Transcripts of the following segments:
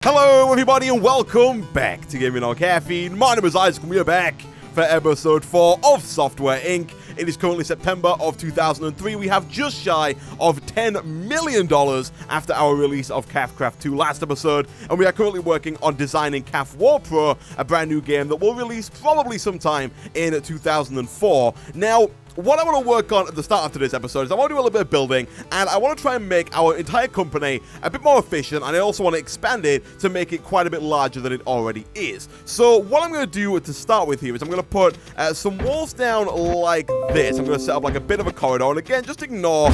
Hello everybody and welcome back to Gaming on Caffeine. My name is Isaac and we are back for episode 4 of Software Inc. It is currently September of 2003. We have just shy of $10 million after our release of CAFcraft 2 last episode, and we are currently working on designing CAF War Pro, a brand new game that will release probably sometime in 2004. Now, what I want to work on at the start of today's episode is I want to do a little bit of building, and I want to try and make our entire company a bit more efficient, and I also want to expand it to make it quite a bit larger than it already is. So what I'm going to do to start with here is I'm going to put some walls down like this. I'm going to set up like a bit of a corridor, and again, just ignore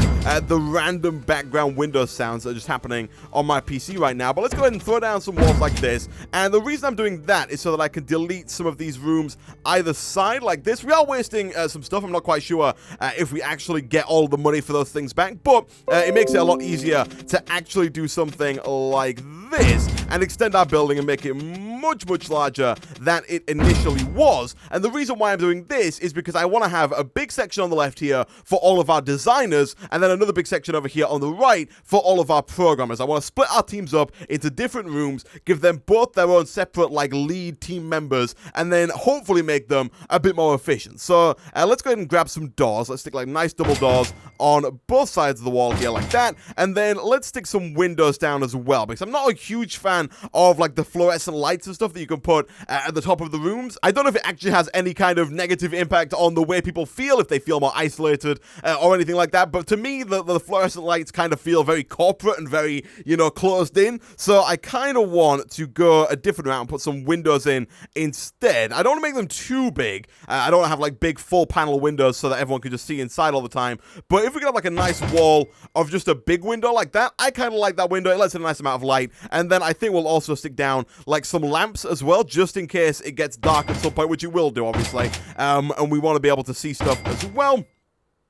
the random background window sounds that are just happening on my PC right now. But let's go ahead and throw down some walls like this, and the reason I'm doing that is so that I can delete some of these rooms either side like this. We are wasting some stuff. I'm not quite sure if we actually get all the money for those things back, but it makes it a lot easier to actually do something like this and extend our building and make it much larger than it initially was. And the reason why I'm doing this is because I want to have a big section on the left here for all of our designers, and then another big section over here on the right for all of our programmers. I want to split our teams up into different rooms, give them both their own separate like lead team members, and then hopefully make them a bit more efficient. So let's go ahead and grab some doors. Let's stick like nice double doors on both sides of the wall here like that, and then let's stick some windows down as well, because I'm not a huge fan of like the fluorescent lights and stuff that you can put at the top of the rooms. I don't know if it actually has any kind of negative impact on the way people feel, if they feel more isolated or anything like that, but to me the fluorescent lights kind of feel very corporate and very, you know, closed in, so I kind of want to go a different route and put some windows in instead. I don't want to make them too big. I don't want to have like big full panel windows so that everyone can just see inside all the time, but if we can have like a nice wall of just a big window like that, I kind of like that window. It lets in a nice amount of light, and then I think we'll also stick down like some lamps as well, just in case it gets dark at some point, which it will do, obviously, and we want to be able to see stuff as well.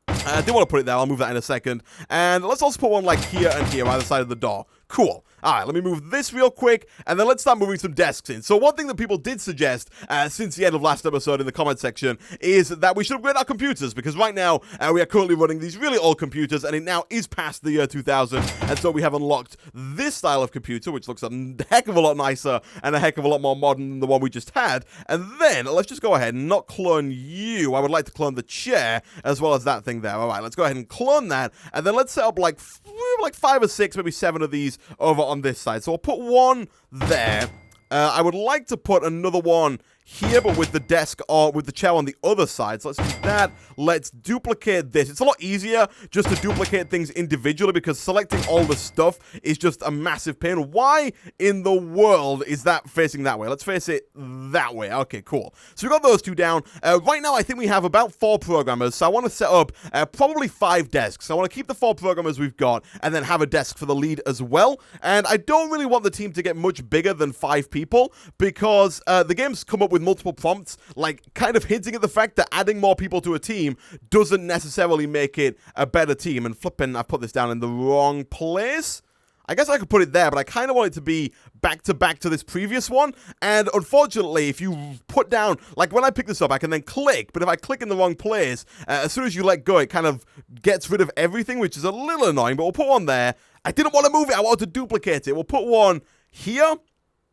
I did want to put it there. I'll move that in a second. And let's also put one like here and here either side of the door. Cool. Alright, let me move this real quick, and then let's start moving some desks in. So one thing that people did suggest since the end of last episode in the comment section is that we should upgrade our computers, because right now we are currently running these really old computers, and it now is past the year 2000, and so we have unlocked this style of computer, which looks a heck of a lot nicer and a heck of a lot more modern than the one we just had. And then let's just go ahead and not clone you. I would like to clone the chair as well as that thing there. Alright, let's go ahead and clone that, and then let's set up like 5 or 6, maybe 7 of these over on this side. So I'll put one there. I would like to put another one here, but with the desk or with the chair on the other side. So let's do that. Let's duplicate this. It's a lot easier just to duplicate things individually, because selecting all the stuff is just a massive pain. Why in the world is that facing that way? Let's face it that way. Okay, cool. So we got those two down. Right now, I think we have about 4 programmers. So I want to set up probably 5 desks. I want to keep the 4 programmers we've got and then have a desk for the lead as well. And I don't really want the team to get much bigger than 5 people, because the game's come up with multiple prompts, like kind of hinting at the fact that adding more people to a team doesn't necessarily make it a better team. And flipping, I put this down in the wrong place. I guess I could put it there, but I kind of want it to be back to this previous one. And unfortunately, if you put down, like when I pick this up, I can then click, but if I click in the wrong place, as soon as you let go, it kind of gets rid of everything, which is a little annoying, but we'll put one there. I didn't want to move it, I wanted to duplicate it. We'll put one here.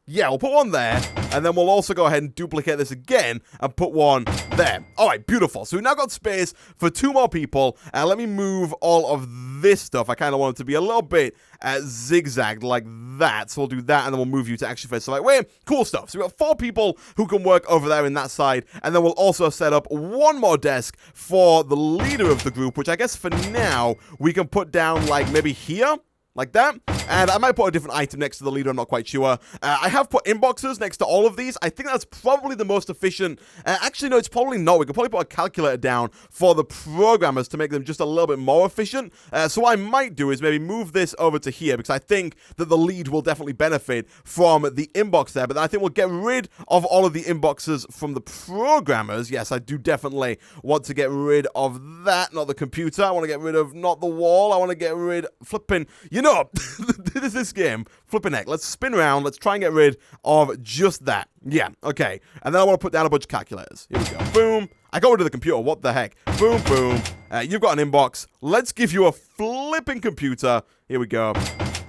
Yeah, we'll put one there, and then we'll also go ahead and duplicate this again and put one there. All right, beautiful. So we've now got space for 2 more people. Let me move all of this stuff. I kind of want it to be a little bit zigzagged like that. So we'll do that, and then we'll move you to actually face the right way. Cool stuff. So we've got 4 people who can work over there in that side, and then we'll also set up 1 more desk for the leader of the group, which I guess for now we can put down like maybe here. Like that, and I might put a different item next to the leader, I'm not quite sure. I have put inboxes next to all of these. I think that's probably the most efficient. Actually, no, it's probably not. We could probably put a calculator down for the programmers to make them just a little bit more efficient. So what I might do is maybe move this over to here, because I think that the lead will definitely benefit from the inbox there, but then I think we'll get rid of all of the inboxes from the programmers. Yes, I do definitely want to get rid of that, not the computer. I want to get rid of not the wall. I want to get rid flipping, you know, this game, flipping heck. Let's spin around. Let's try and get rid of just that. Yeah, okay. And then I want to put down a bunch of calculators. Here we go. Boom. I got rid of the computer. What the heck? Boom, boom. You've got an inbox. Let's give you a flipping computer. Here we go.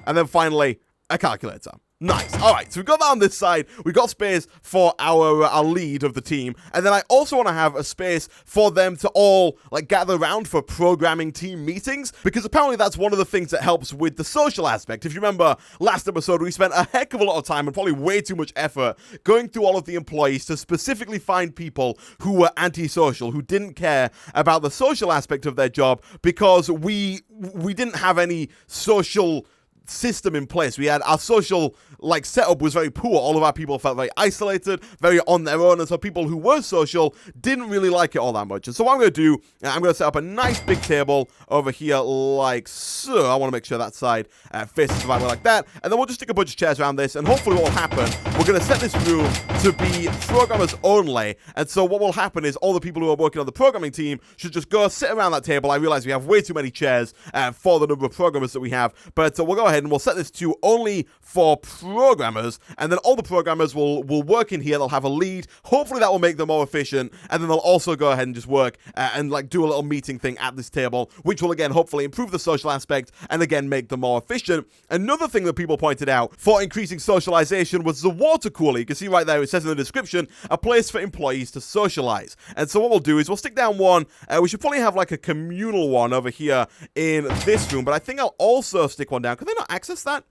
And then finally, a calculator. Nice. All right, so we've got that on this side. We've got space for our lead of the team. And then I also want to have a space for them to all, like, gather around for programming team meetings, because apparently that's one of the things that helps with the social aspect. If you remember last episode, we spent a heck of a lot of time and probably way too much effort going through all of the employees to specifically find people who were antisocial, who didn't care about the social aspect of their job, because we didn't have any social system in place. We had our social setup was very poor. All of our people felt very isolated, very on their own, and so people who were social didn't really like it all that much. And so what I'm going to do, I'm going to set up a nice big table over here like so. I want to make sure that side faces the right way like that, and then we'll just stick a bunch of chairs around this, and hopefully what will happen, we're going to set this room to be programmers only, and so what will happen is all the people who are working on the programming team should just go sit around that table. I realize we have way too many chairs for the number of programmers that we have, but we'll go ahead and we'll set this to only for programmers, and then all the programmers will work in here. They'll have a lead. Hopefully that will make them more efficient, and then they'll also go ahead and just work and do a little meeting thing at this table, which will again hopefully improve the social aspect and again make them more efficient. Another thing that people pointed out for increasing socialization was the water cooler. You can see right there, it says in the description, a place for employees to socialize. And so what we'll do is we'll stick down one. We should probably have like a communal one over here in this room, but I think I'll also stick one down. Can they not access that?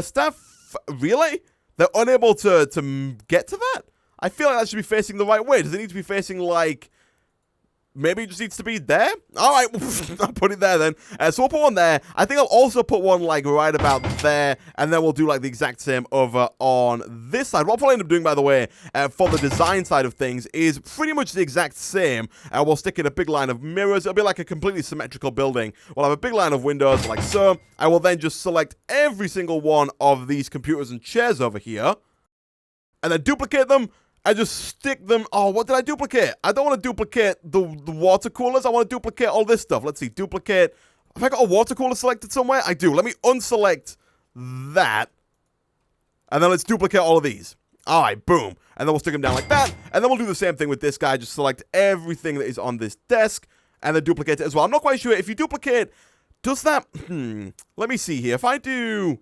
Staff, really? They're unable to get to that? I feel like that should be facing the right way. Does it need to be facing, like, maybe it just needs to be there? All right, I'll put it there then. So we'll put one there. I think I'll also put one, like, right about there, and then we'll do, like, the exact same over on this side. What I'll probably end up doing, by the way, for the design side of things is pretty much the exact same. We'll stick in a big line of mirrors. It'll be like a completely symmetrical building. We'll have a big line of windows, like so. I will then just select every single one of these computers and chairs over here, and then duplicate them. I just stick them. Oh, what did I duplicate? I don't want to duplicate the water coolers. I want to duplicate all this stuff. Let's see. Duplicate. Have I got a water cooler selected somewhere? I do. Let me unselect that. And then let's duplicate all of these. All right, boom. And then we'll stick them down like that. And then we'll do the same thing with this guy. Just select everything that is on this desk and then duplicate it as well. I'm not quite sure if you duplicate, does that... Let me see here. If I do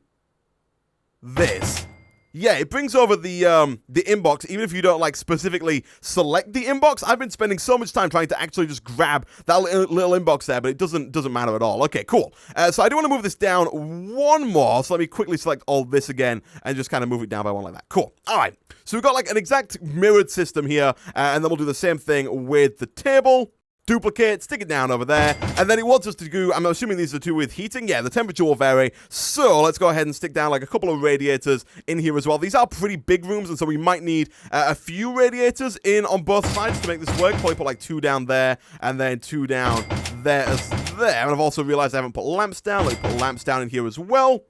this... Yeah, it brings over the inbox, even if you don't, like, specifically select the inbox. I've been spending so much time trying to actually just grab that little inbox there, but it doesn't matter at all. Okay, cool. So I do want to move this down one more, so let me quickly select all this again and just kind of move it down by one like that. Cool. All right. So we've got, like, an exact mirrored system here, and then we'll do the same thing with the table. Duplicate, stick it down over there, and then it wants us to do, I'm assuming these are two with heating. Yeah, the temperature will vary, so let's go ahead and stick down like a couple of radiators in here as well. These are pretty big rooms, and so we might need a few radiators in on both sides to make this work. Probably put like 2 down there, and then 2 down there as there. And I've also realized I haven't put lamps down. Let me put lamps down in here as well.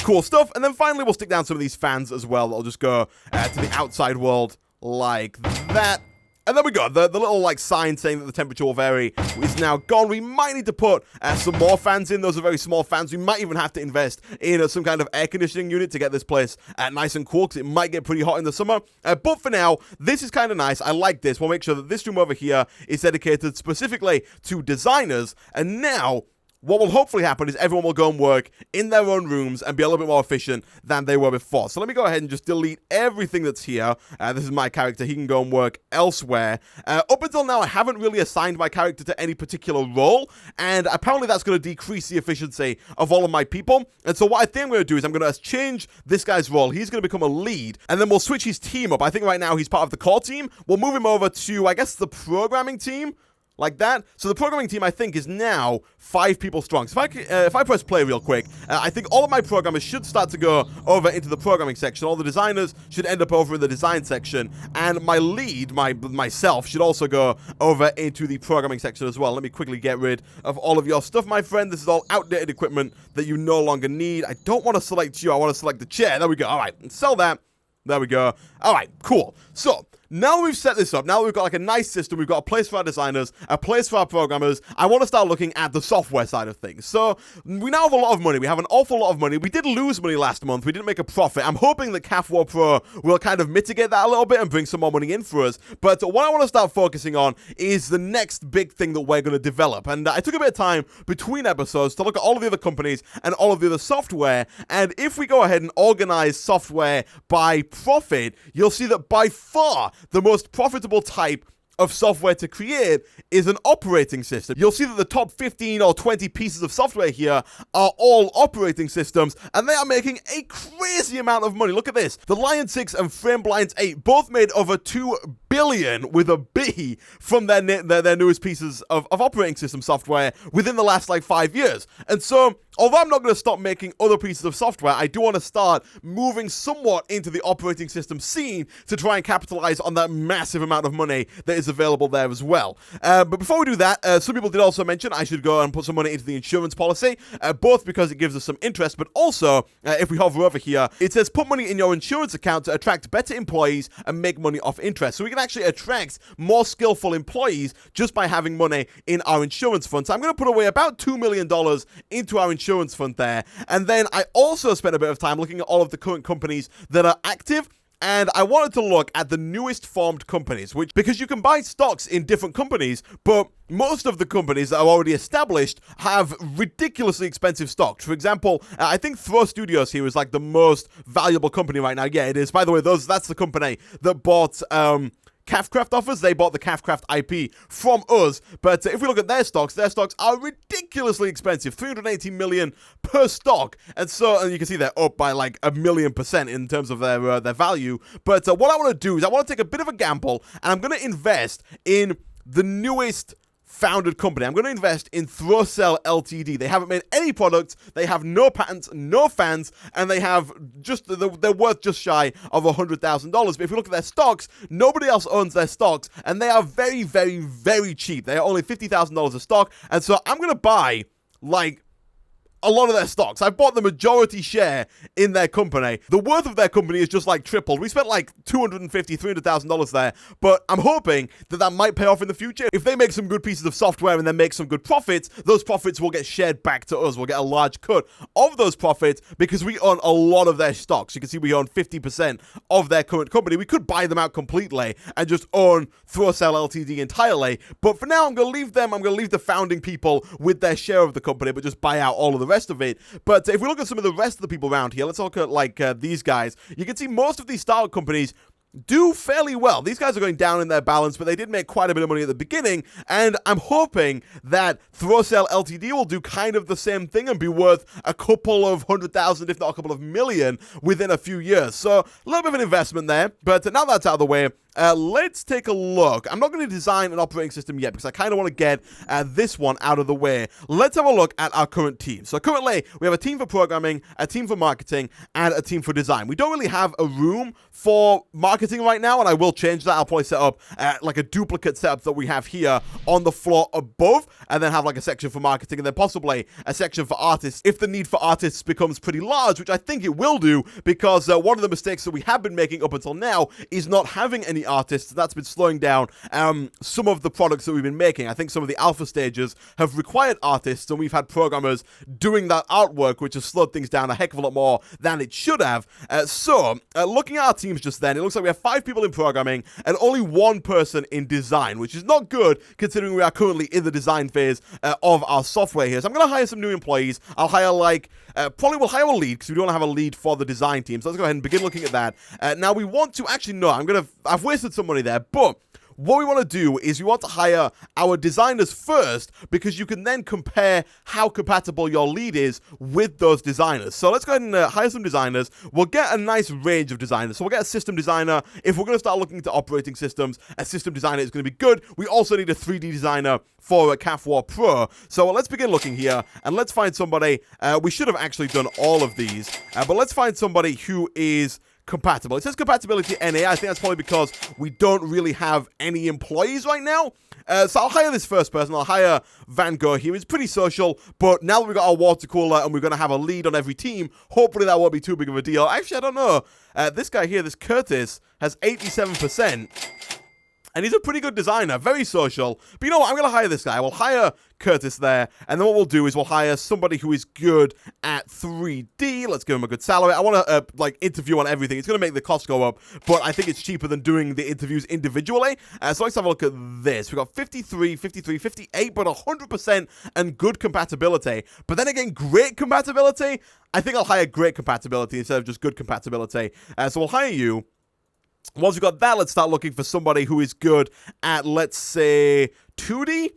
Cool stuff. And then finally, we'll stick down some of these fans as well. That'll just go to the outside world like that. And there we go. The little, like, sign saying that the temperature will vary is now gone. We might need to put some more fans in. Those are very small fans. We might even have to invest in some kind of air conditioning unit to get this place nice and cool, because it might get pretty hot in the summer. But for now, this is kind of nice. I like this. We'll make sure that this room over here is dedicated specifically to designers. And now... what will hopefully happen is everyone will go and work in their own rooms and be a little bit more efficient than they were before. So let me go ahead and just delete everything that's here. This is my character. He can go and work elsewhere. Up until now, I haven't really assigned my character to any particular role, and apparently that's going to decrease the efficiency of all of my people. And so what I think I'm going to do is I'm going to change this guy's role. He's going to become a lead, and then we'll switch his team up. I think right now he's part of the core team. We'll move him over to, I guess, the programming team. Like that. So the programming team, I think, is now 5 people strong. So if I press play real quick, I think all of my programmers should start to go over into the programming section. All the designers should end up over in the design section. And my lead, myself, should also go over into the programming section as well. Let me quickly get rid of all of your stuff, my friend. This is all outdated equipment that you no longer need. I don't want to select you. I want to select the chair. There we go. All right. Sell that. There we go. All right. Cool. So... now we've set this up, now we've got like a nice system, we've got a place for our designers, a place for our programmers, I want to start looking at the software side of things. So we now have a lot of money, we have an awful lot of money. We did lose money last month, we didn't make a profit. I'm hoping that CAF War Pro will kind of mitigate that a little bit and bring some more money in for us. But what I want to start focusing on is the next big thing that we're going to develop. And I took a bit of time between episodes to look at all of the other companies and all of the other software. And if we go ahead and organize software by profit, you'll see that by far the most profitable type of software to create is an operating system. You'll see that the top 15 or 20 pieces of software here are all operating systems, and they are making a crazy amount of money. Look at this. The Lion 6 and Frameblinds 8 both made over 2 billion with a B from their newest pieces of operating system software within the last like 5 years. And so, although I'm not going to stop making other pieces of software, I do want to start moving somewhat into the operating system scene to try and capitalize on that massive amount of money that is available there as well. But before we do that, some people did also mention I should go and put some money into the insurance policy, both because it gives us some interest, but also, if we hover over here, it says put money in your insurance account to attract better employees and make money off interest. So we can actually attract more skillful employees just by having money in our insurance fund. So I'm going to put away about $2 million into our insurance fund there. And then I also spent a bit of time looking at all of the current companies that are active. And I wanted to look at the newest formed companies, because you can buy stocks in different companies, but most of the companies that are already established have ridiculously expensive stocks. For example, I think Throw Studios here is like the most valuable company right now. Yeah, it is. By the way, that's the company that bought CAFcraft offers. They bought the CAFcraft IP from us, but if we look at their stocks are ridiculously expensive, 380 million per stock, and you can see they're up by like 1,000,000% in terms of their value. But what I want to do is I want to take a bit of a gamble, and I'm going to invest in the newest founded company. I'm going to invest in Throwcell Ltd. They haven't made any products, they have no patents, no fans, and they have they're worth just shy of $100,000. But if you look at their stocks, nobody else owns their stocks, and they are very, very, very cheap. They are only $50,000 a stock, and so I'm going to buy like a lot of their stocks. I've bought the majority share in their company. The worth of their company is just like tripled. We spent like $250,000, $300,000 there, but I'm hoping that might pay off in the future. If they make some good pieces of software and then make some good profits, those profits will get shared back to us. We'll get a large cut of those profits because we own a lot of their stocks. You can see we own 50% of their current company. We could buy them out completely and just own Throwcell Ltd entirely, but for now I'm going to leave them. I'm going to leave the founding people with their share of the company, but just buy out all of the rest of it. But if we look at some of the rest of the people around here, let's look at like these guys. You can see most of these startup companies do fairly well. These guys are going down in their balance, but they did make quite a bit of money at the beginning, and I'm hoping that Throwcell Ltd will do kind of the same thing and be worth a couple of 100,000, if not a couple of million, within a few years. So a little bit of an investment there, but now that's out of the way, let's take a look. I'm not going to design an operating system yet because I kind of want to get this one out of the way. Let's have a look at our current team. So currently, we have a team for programming, a team for marketing, and a team for design. We don't really have a room for marketing right now, and I will change that. I'll probably set up like a duplicate setup that we have here on the floor above, and then have like a section for marketing, and then possibly a section for artists if the need for artists becomes pretty large, which I think it will do, because one of the mistakes that we have been making up until now is not having any artists. That's been slowing down some of the products that we've been making. I think some of the alpha stages have required artists, and we've had programmers doing that artwork, which has slowed things down a heck of a lot more than it should have. Looking at our teams just then, it looks like we have 5 people in programming and only 1 person in design, which is not good considering we are currently in the design phase of our software here. So I'm going to hire some new employees. I'll hire probably we'll hire a lead because we don't have a lead for the design team. So let's go ahead and begin looking at that. Now we want to actually, no, I've wasted some money there, but what we want to do is we want to hire our designers first, because you can then compare how compatible your lead is with those designers. So let's go ahead and hire some designers. We'll get a nice range of designers. So we'll get a system designer. If we're going to start looking into operating systems, a system designer is going to be good. We also need a 3D designer for CAF War Pro. So let's begin looking here, and let's find somebody. We should have actually done all of these, but let's find somebody who is compatible. It says compatibility NA. I think that's probably because we don't really have any employees right now. So I'll hire this first person. I'll hire Van Gogh here. He's pretty social, but now that we've got our water cooler and we're going to have a lead on every team, hopefully that won't be too big of a deal. Actually, I don't know. This guy here, this Curtis, has 87%. And he's a pretty good designer, very social. But you know what? I'm going to hire this guy. We'll hire Curtis there. And then what we'll do is we'll hire somebody who is good at 3D. Let's give him a good salary. I want to, interview on everything. It's going to make the cost go up. But I think it's cheaper than doing the interviews individually. So let's have a look at this. We've got 53, 58, but 100% and good compatibility. But then again, great compatibility. I think I'll hire great compatibility instead of just good compatibility. So we'll hire you. Once we've got that, let's start looking for somebody who is good at, let's say, 2D.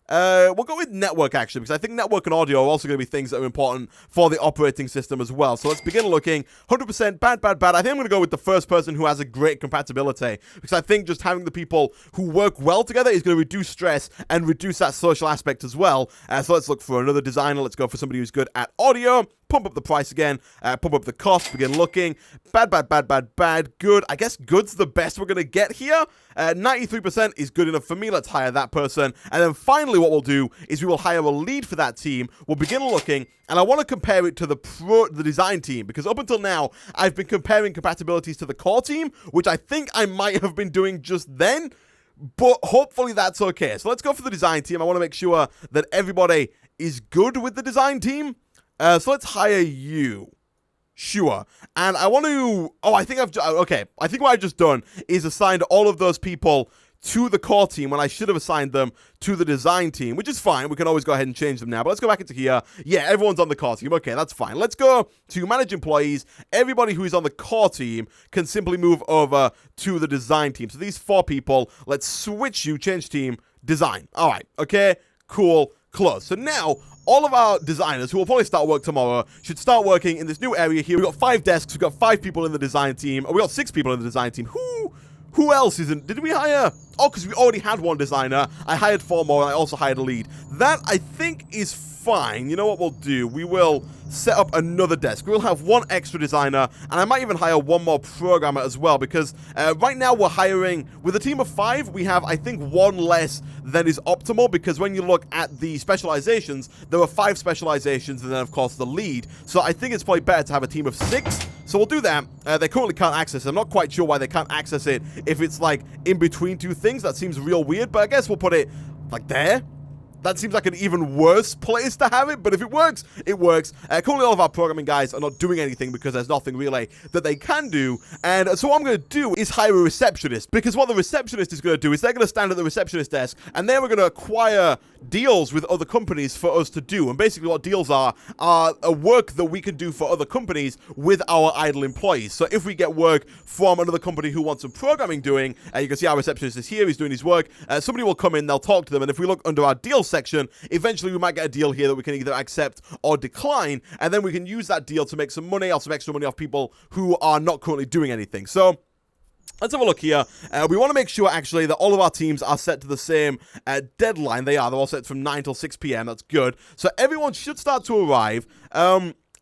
We'll go with network, actually, because I think network and audio are also going to be things that are important for the operating system as well. So let's begin looking. 100% bad. I think I'm going to go with the first person who has a great compatibility, because I think just having the people who work well together is going to reduce stress and reduce that social aspect as well. So let's look for another designer. Let's go for somebody who's good at audio. Pump up the price again, pump up the cost, begin looking. Bad, good. I guess good's the best we're going to get here. 93% is good enough for me. Let's hire that person. And then finally what we'll do is we will hire a lead for that team. We'll begin looking, and I want to compare it to the design team, because up until now, I've been comparing compatibilities to the core team, which I think I might have been doing just then, but hopefully that's okay. So let's go for the design team. I want to make sure that everybody is good with the design team. So let's hire you. Sure. And I want to... I think what I've just done is assigned all of those people to the core team when I should have assigned them to the design team, which is fine. We can always go ahead and change them now. But let's go back into here. Yeah, everyone's on the core team. Okay, that's fine. Let's go to manage employees. Everybody who is on the core team can simply move over to the design team. So these 4 people, let's switch you, change team, design. All right. Okay, cool, close. So now... all of our designers, who will probably start work tomorrow, should start working in this new area here. We've got 5 desks. We've got 5 people in the design team. We got 6 people in the design team. Who else isn't? Did we hire? Oh, because we already had 1 designer. I hired 4 more, and I also hired a lead. That, I think, is fine. You know what we'll do? We will set up another desk. We'll have 1 extra designer, and I might even hire 1 more programmer as well, because right now we're hiring, with a team of 5, we have, I think, 1 less than is optimal, because when you look at the specializations, there are 5 specializations, and then, of course, the lead. So I think it's probably better to have a team of 6. So we'll do that. They currently can't access it. I'm not quite sure why they can't access it if it's, like, in between 2 things. That seems real weird, but I guess we'll put it, like, there. That seems like an even worse place to have it, but if it works, it works. Currently, all of our programming guys are not doing anything because there's nothing really that they can do. And so what I'm going to do is hire a receptionist, because what the receptionist is going to do is they're going to stand at the receptionist desk, and then we're going to acquire deals with other companies for us to do. And basically what deals are a work that we can do for other companies with our idle employees. So if we get work from another company who wants some programming doing, you can see our receptionist is here, he's doing his work. Somebody will come in, they'll talk to them, and if we look under our deals section, eventually we might get a deal here that we can either accept or decline, and then we can use that deal to make some money or some extra money off people who are not currently doing anything. So let's have a look here. We want to make sure, actually, that all of our teams are set to the same deadline. They're all set from 9 till 6 p.m. That's good. So everyone should start to arrive.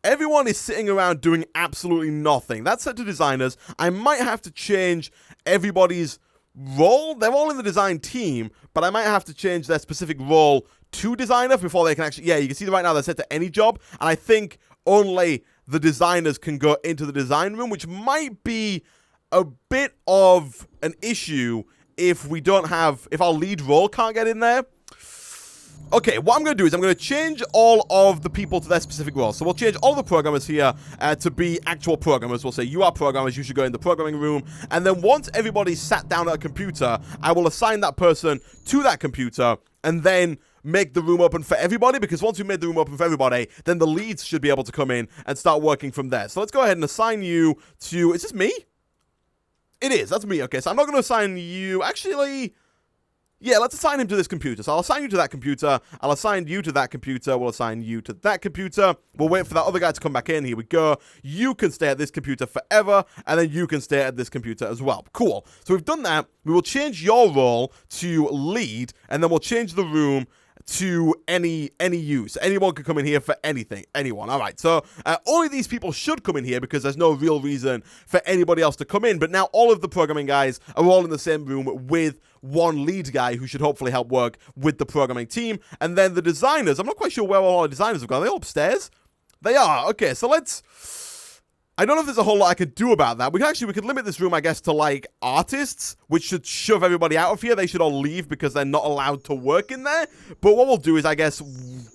Everyone is sitting around doing absolutely nothing. That's set to designers. I might have to change everybody's role. They're all in the design team, but I might have to change their specific role to designer before they can actually... Yeah, you can see that right now they're set to any job, and I think only the designers can go into the design room, which might be a bit of an issue if we don't have... if our lead role can't get in there. Okay, what I'm going to do is I'm going to change all of the people to their specific roles. So we'll change all the programmers here to be actual programmers. We'll say, you are programmers, you should go in the programming room. And then once everybody's sat down at a computer, I will assign that person to that computer and then make the room open for everybody, because once we made the room open for everybody, then the leads should be able to come in and start working from there. So let's go ahead and assign you to... Is this me? It is. That's me. Okay, so I'm not going to assign you... Actually... Yeah, let's assign him to this computer. So I'll assign you to that computer. I'll assign you to that computer. We'll assign you to that computer. We'll wait for that other guy to come back in. Here we go. You can stay at this computer forever, and then you can stay at this computer as well. Cool. So we've done that. We will change your role to lead, and then we'll change the room to any use. Anyone can come in here for anything. Anyone. All right. So only these people should come in here because there's no real reason for anybody else to come in. But now all of the programming guys are all in the same room with one lead guy who should hopefully help work with the programming team. And then the designers, I'm not quite sure where all our designers have gone. Are they all upstairs? They are. Okay. So let's I don't know if there's a whole lot I could do about that. We could limit this room, I guess, to, like, artists, which should shove everybody out of here. They should all leave because they're not allowed to work in there. But what we'll do is, I guess,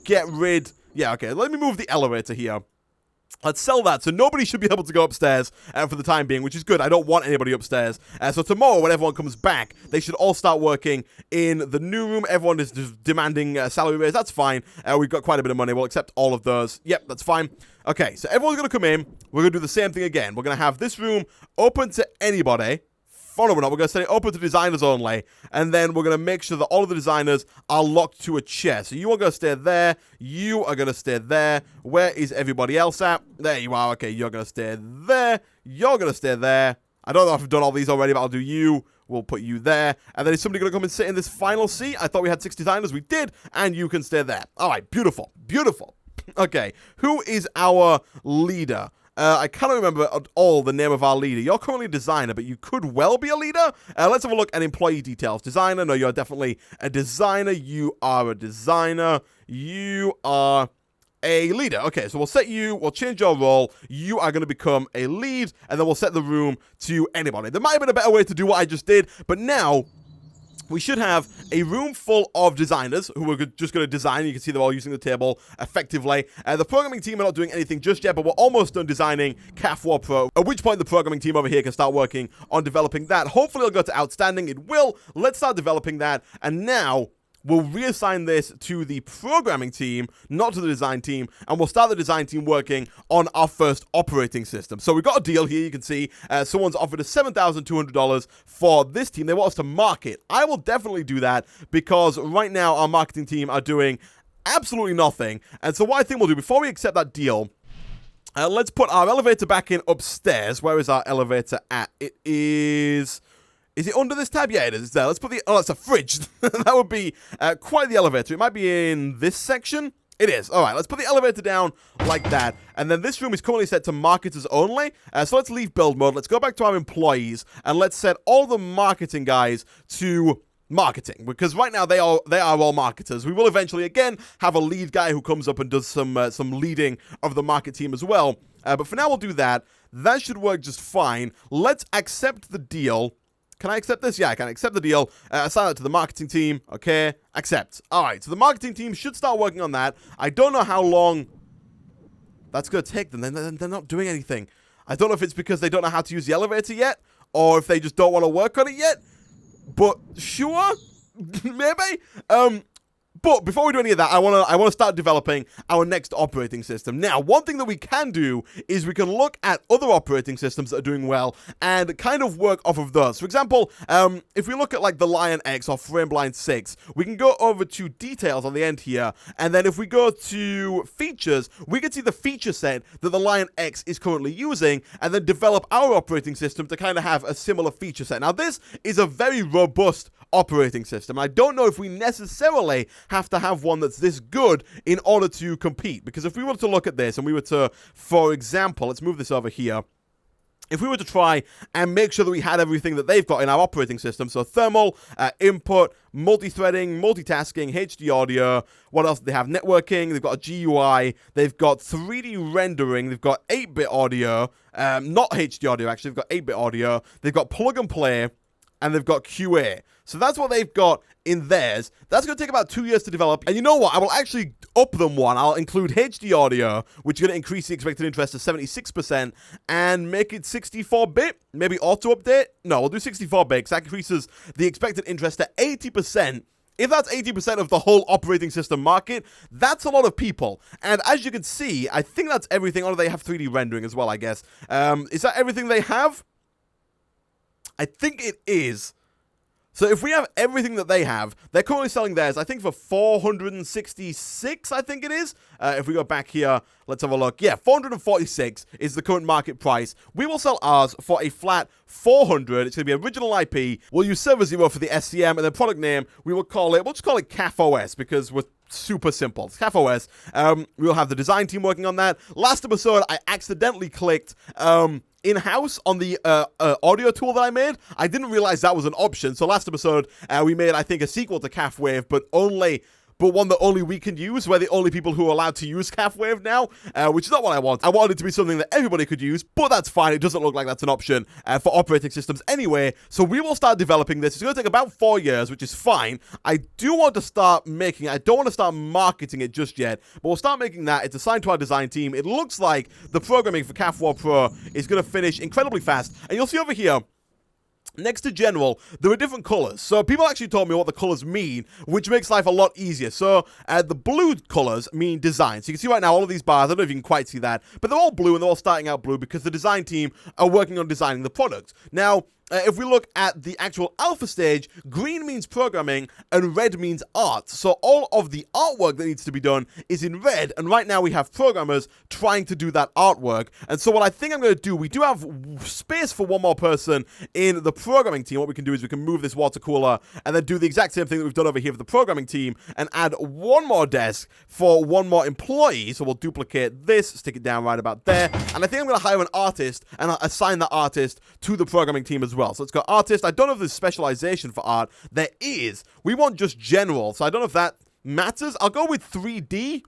get rid... Yeah, okay, let me move the elevator here. Let's sell that, so nobody should be able to go upstairs for the time being, which is good. I don't want anybody upstairs. So tomorrow, when everyone comes back, they should all start working in the new room. Everyone is just demanding salary raise. That's fine. We've got quite a bit of money. We'll accept all of those. Yep, that's fine. Okay, so everyone's going to come in. We're going to do the same thing again. We're going to have this room open to anybody. Oh, no, we're not. We're going to set it open to designers only. And then we're going to make sure that all of the designers are locked to a chair. So you are going to stay there. You are going to stay there. Where is everybody else at? There you are. Okay, you're going to stay there. You're going to stay there. I don't know if I've done all these already, but I'll do you. We'll put you there. And then is somebody going to come and sit in this final seat? I thought we had 6 designers. We did. And you can stay there. All right, beautiful. Beautiful. Okay, who is our leader? I cannot remember at all the name of our leader. You're currently a designer, but you could well be a leader. Let's have a look at employee details. Designer. No, you're definitely a designer. You are a designer. You are a leader. Okay, so we'll set you. We'll change your role. You are going to become a lead, and then we'll set the room to anybody. There might have been a better way to do what I just did, but now... we should have a room full of designers who are just going to design. You can see they're all using the table effectively. The programming team are not doing anything just yet, but we're almost done designing CAF War Pro, at which point the programming team over here can start working on developing that. Hopefully it'll go to outstanding. It will. Let's start developing that. And now... we'll reassign this to the programming team, not to the design team, and we'll start the design team working on our first operating system. So we've got a deal here. You can see someone's offered us $7,200 for this team. They want us to market. I will definitely do that because right now our marketing team are doing absolutely nothing. And so what I think we'll do, before we accept that deal, let's put our elevator back in upstairs. Where is our elevator at? It is... is it under this tab? Yeah, it is. It's there. Let's put the... oh, it's a fridge. That would be quite the elevator. It might be in this section. It is. All right, let's put the elevator down like that. And then this room is currently set to marketers only. So let's leave build mode. Let's go back to our employees. And let's set all the marketing guys to marketing. Because right now they are all marketers. We will eventually, again, have a lead guy who comes up and does some leading of the market team as well. But for now, we'll do that. That should work just fine. Let's accept the deal. Can I accept this? Yeah, I can accept the deal. Assign it to the marketing team. Okay, accept. All right, so the marketing team should start working on that. I don't know how long that's going to take them. They're not doing anything. I don't know if it's because they don't know how to use the elevator yet, or if they just don't want to work on it yet. But sure, maybe. But before we do any of that, I want to start developing our next operating system. Now, one thing that we can do is we can look at other operating systems that are doing well and kind of work off of those. For example, if we look at like the Lion X or Frameblind 6, we can go over to details on the end here, and then if we go to features, we can see the feature set that the Lion X is currently using, and then develop our operating system to kind of have a similar feature set. Now, this is a very robust operating system. I don't know if we necessarily have to have one that's this good in order to compete, because if we were to look at this and we were to, for example, let's move this over here. If we were to try and make sure that we had everything that they've got in our operating system, so thermal, input, multi-threading, multitasking, HD audio, what else do they have? Networking, they've got a GUI, they've got 3D rendering, they've got 8-bit audio, not HD audio actually, they've got 8-bit audio, they've got plug and play, and they've got QA. So that's what they've got in theirs. That's going to take about 2 years to develop. And you know what? I will actually up them one. I'll include HD audio, which is going to increase the expected interest to 76%, and make it 64-bit. Maybe auto-update? No, we'll do 64-bit, because that increases the expected interest to 80%. If that's 80% of the whole operating system market, that's a lot of people. And as you can see, I think that's everything. Or do they have 3D rendering as well, I guess? Is that everything they have? I think it is. So if we have everything that they have, they're currently selling theirs, I think, for $466, I think it is. If we go back here, let's have a look. Yeah, $446 is the current market price. We will sell ours for a flat $400. It's going to be original IP. We'll use Server 0 for the SCM, and then product name, we'll just call it CAF OS, because we're super simple. It's CAF OS. We'll have the design team working on that. Last episode, I accidentally clicked in-house on the audio tool that I made. I didn't realize that was an option. So last episode, we made, I think, a sequel to CAF Wave, but only but one that only we can use. We're the only people who are allowed to use CaffWave now, which is not what I want. I wanted it to be something that everybody could use, but that's fine. It doesn't look like that's an option for operating systems anyway, so we will start developing this. It's going to take about 4 years, which is fine. I do want to start making it. I don't want to start marketing it just yet, but we'll start making that. It's assigned to our design team. It looks like the programming for CAF War Pro is going to finish incredibly fast, and you'll see over here, next to general, there are different colors. So people actually told me what the colors mean, which makes life a lot easier. So the blue colors mean design. So you can see right now all of these bars, I don't know if you can quite see that, but they're all blue and they're all starting out blue because the design team are working on designing the product. Now, if we look at the actual alpha stage, green means programming and red means art. So all of the artwork that needs to be done is in red, and right now we have programmers trying to do that artwork. And so what I think I'm going to do, we do have space for one more person in the programming team. What we can do is we can move this water cooler and then do the exact same thing that we've done over here for the programming team and add one more desk for one more employee. So we'll duplicate this, stick it down right about there, and I think I'm going to hire an artist and assign that artist to the programming team as well. So let's go artist. I don't know if there's specialization for art. There is. We want just general, so I don't know if that matters. I'll go with 3D,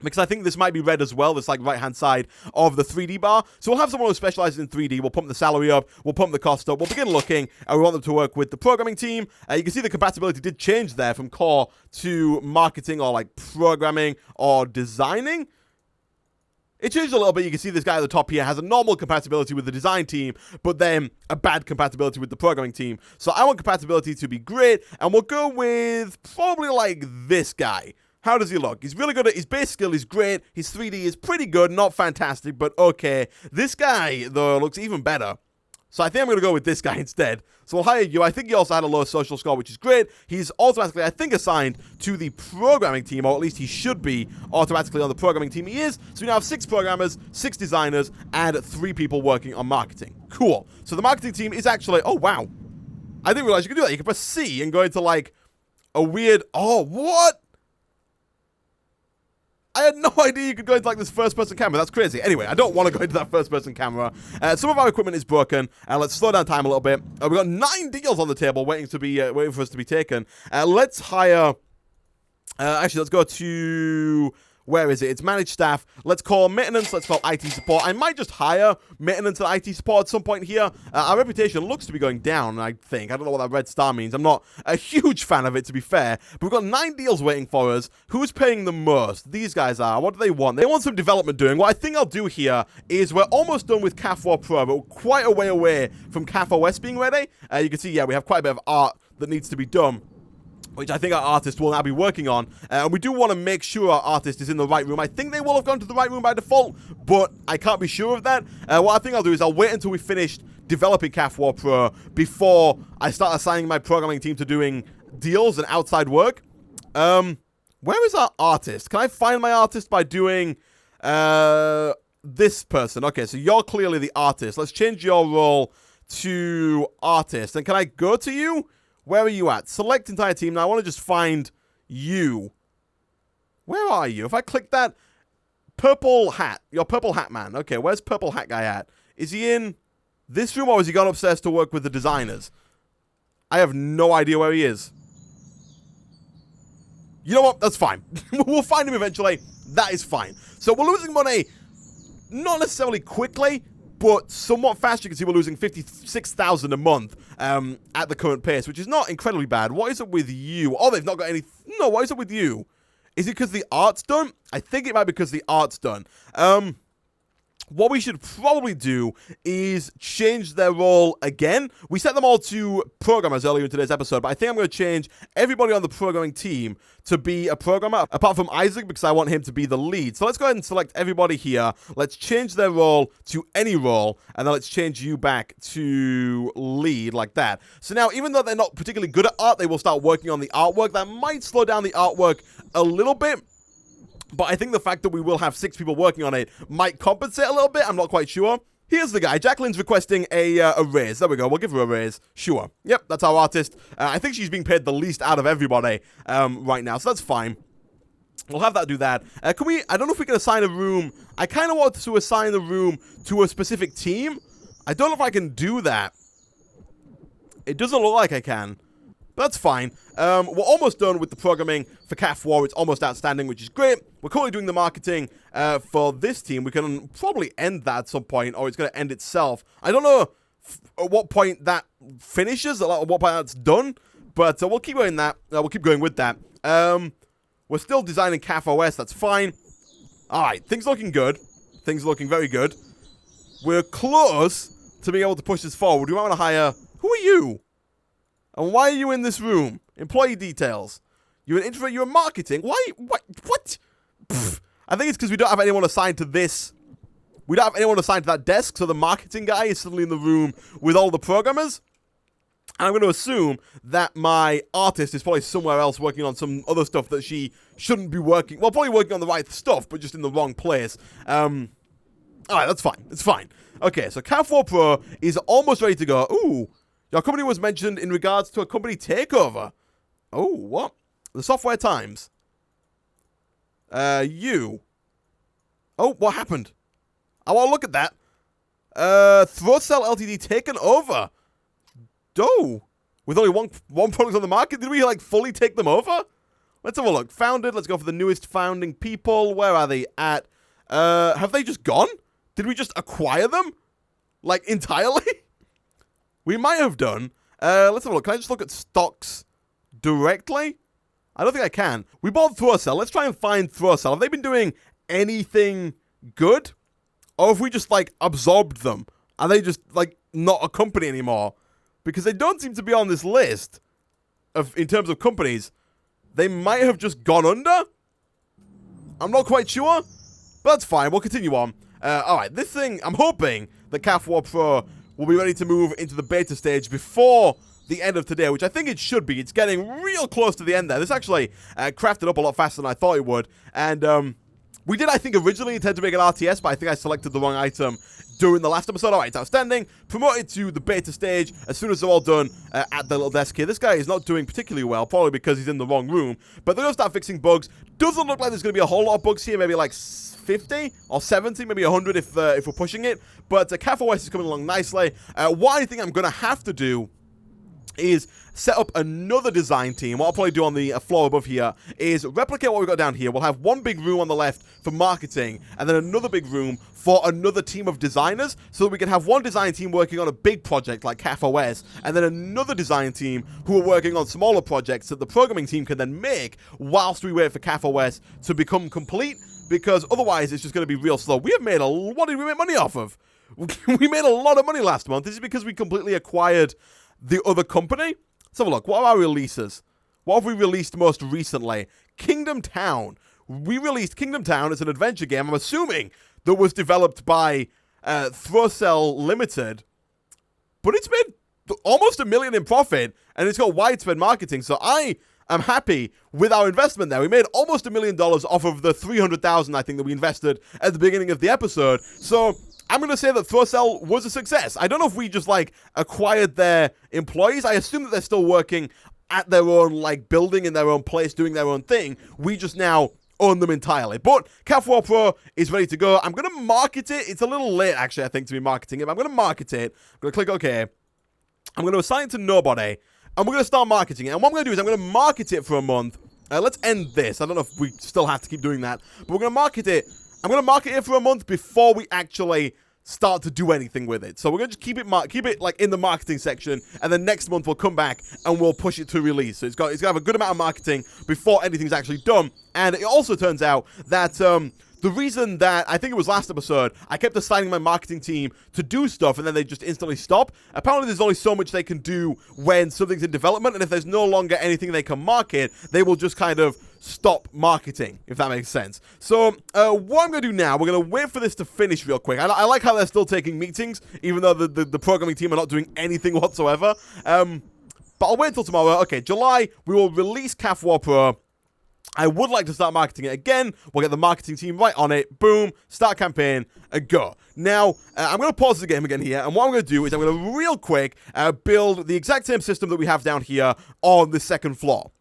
because I think this might be red as well. This like right-hand side of the 3D bar. So we'll have someone who specializes in 3D. We'll pump the salary up. We'll pump the cost up. We'll begin looking, and we want them to work with the programming team. You can see the compatibility did change there from core to marketing or like programming or designing. It changed a little bit. You can see this guy at the top here has a normal compatibility with the design team, but then a bad compatibility with the programming team. So I want compatibility to be great, and we'll go with probably like this guy. How does he look? He's really good at his base skill. He's great. His 3D is pretty good. Not fantastic, but okay. This guy, though, looks even better. So I think I'm going to go with this guy instead. So we'll hire you. I think he also had a low social score, which is great. He's automatically, I think, assigned to the programming team, or at least he should be automatically on the programming team. He is. So we now have 6 programmers, 6 designers, and 3 people working on marketing. Cool. So the marketing team is actually... Oh, wow. I didn't realize you could do that. You can press C and go into, like, a weird... Oh, what? I had no idea you could go into like this first-person camera. That's crazy. Anyway, I don't want to go into that first-person camera. Some of our equipment is broken. Let's slow down time a little bit. We've got 9 deals on the table waiting for us to be taken. Let's hire... actually, let's go to... Where is it? It's managed staff. Let's call maintenance. Let's call IT support. I might just hire maintenance and IT support at some point here. Our reputation looks to be going down, I think. I don't know what that red star means. I'm not a huge fan of it, to be fair. But we've got 9 deals waiting for us. Who's paying the most? These guys are. What do they want? They want some development doing. What I think I'll do here is we're almost done with CAF War Pro, but we're quite a way away from CAF OS being ready. You can see, yeah, we have quite a bit of art that needs to be done, which I think our artist will now be working on. And we do want to make sure our artist is in the right room. I think they will have gone to the right room by default, but I can't be sure of that. What I think I'll do is I'll wait until we finish developing CAF War Pro before I start assigning my programming team to doing deals and outside work. Where is our artist? Can I find my artist by doing this person? Okay, so you're clearly the artist. Let's change your role to artist. And can I go to you? Where are you at? Select entire team. Now, I want to just find you. Where are you? If I click that, purple hat. You're purple hat man. Okay, where's purple hat guy at? Is he in this room or has he gone upstairs to work with the designers? I have no idea where he is. You know what? That's fine. We'll find him eventually. That is fine. So we're losing money, not necessarily quickly, but somewhat fast. You can see we're losing 56,000 a month at the current pace, which is not incredibly bad. What is it with you? Oh, they've not got any... No, what is it with you? Is it because the art's done? I think it might be because the art's done. What we should probably do is change their role again. We set them all to programmers earlier in today's episode, but I think I'm going to change everybody on the programming team to be a programmer, apart from Isaac, because I want him to be the lead. So let's go ahead and select everybody here. Let's change their role to any role, and then let's change you back to lead, like that. So now, even though they're not particularly good at art, they will start working on the artwork. That might slow down the artwork a little bit, but I think the fact that we will have 6 people working on it might compensate a little bit. I'm not quite sure. Here's the guy. Jacqueline's requesting a raise. There we go. We'll give her a raise. Sure. Yep, that's our artist. I think she's being paid the least out of everybody right now, so that's fine. We'll have that do that. Can we... I don't know if we can assign a room. I kind of want to assign a room to a specific team. I don't know if I can do that. It doesn't look like I can. That's fine. We're almost done with the programming for CAF War. It's almost outstanding, which is great. We're currently doing the marketing for this team. We can probably end that at some point, or it's going to end itself. I don't know at what point that finishes, at what point that's done, but we'll keep going that. We'll keep going with that. We're still designing CAF OS. That's fine. All right, things looking good. Things looking very good. We're close to being able to push this forward. We might want to hire... Who are you? And why are you in this room? Employee details. You're an introvert. You're in marketing. Why? What? Pfft. I think it's because we don't have anyone assigned to this. We don't have anyone assigned to that desk, so the marketing guy is suddenly in the room with all the programmers. And I'm going to assume that my artist is probably somewhere else working on some other stuff that she shouldn't be working... Well, probably working on the right stuff, but just in the wrong place. Alright, that's fine. It's fine. Okay, so CAF War Pro is almost ready to go. Ooh, your company was mentioned in regards to a company takeover. Oh, what? The Software Times. You. Oh, what happened? I want to look at that. ThroatCell Ltd taken over. Oh, with only one product on the market? Did we, like, fully take them over? Let's have a look. Founded. Let's go for the newest founding people. Where are they at? Have they just gone? Did we just acquire them? Like, entirely? We might have done. Let's have a look. Can I just look at stocks directly? I don't think I can. We bought ThroatCell. Let's try and find ThroatCell. Have they been doing anything good? Or have we just, like, absorbed them? Are they just, like, not a company anymore? Because they don't seem to be on this list in terms of companies. They might have just gone under? I'm not quite sure. But that's fine. We'll continue on. Alright, this thing, I'm hoping that CAF War Pro will be ready to move into the beta stage before the end of today, which I think it should be. It's getting real close to the end there. This actually crafted up a lot faster than I thought it would. And we did, I think, originally intend to make an RTS, but I think I selected the wrong item during the last episode. Alright, it's outstanding. Promoted to the beta stage as soon as they're all done at the little desk here. This guy is not doing particularly well, probably because he's in the wrong room. But they're going to start fixing bugs. Doesn't look like there's going to be a whole lot of bugs here. Maybe like 50 or 70, maybe 100 if we're pushing it. But CAF OS is coming along nicely. What I think I'm going to have to do is set up another design team. What I'll probably do on the floor above here is replicate what we've got down here. We'll have one big room on the left for marketing, and then another big room for another team of designers, so that we can have one design team working on a big project like CAF OS, and then another design team who are working on smaller projects that the programming team can then make whilst we wait for CAF OS to become complete, because otherwise it's just going to be real slow. We have made what did we make money off of? We made a lot of money last month. This is because we completely acquired the other company. Let's have a look. What are our releases? What have we released most recently? Kingdom Town. We released Kingdom Town as an adventure game, I'm assuming, that was developed by ThroatCell Limited. But it's made almost $1 million in profit, and it's got widespread marketing, so I am happy with our investment there. We made almost $1 million off of the $300,000, I think, that we invested at the beginning of the episode. So I'm going to say that ThroatCell was a success. I don't know if we just, like, acquired their employees. I assume that they're still working at their own, like, building in their own place, doing their own thing. We just now own them entirely. But CAF War Pro is ready to go. I'm going to market it. It's a little late, actually, I think, to be marketing it. But I'm going to market it. I'm going to click OK. I'm going to assign it to nobody. And we're going to start marketing it. And what I'm going to do is I'm going to market it for a month. Let's end this. I don't know if we still have to keep doing that. But we're going to market it. I'm going to market it for a month before we actually start to do anything with it. So we're going to just keep it like in the marketing section, and then next month we'll come back and we'll push it to release. So it's got to have a good amount of marketing before anything's actually done. And it also turns out that the reason that, I think it was last episode, I kept assigning my marketing team to do stuff and then they just instantly stop. Apparently there's only so much they can do when something's in development, and if there's no longer anything they can market, they will just kind of stop marketing, if that makes sense. So, what I'm going to do now, we're going to wait for this to finish real quick. I like how they're still taking meetings, even though the programming team are not doing anything whatsoever. But I'll wait until tomorrow. Okay, July, we will release CAF War Pro. I would like to start marketing it again. We'll get the marketing team right on it. Boom. Start campaign and go. Now, I'm going to pause the game again here. And what I'm going to do is I'm going to real quick build the exact same system that we have down here on the second floor.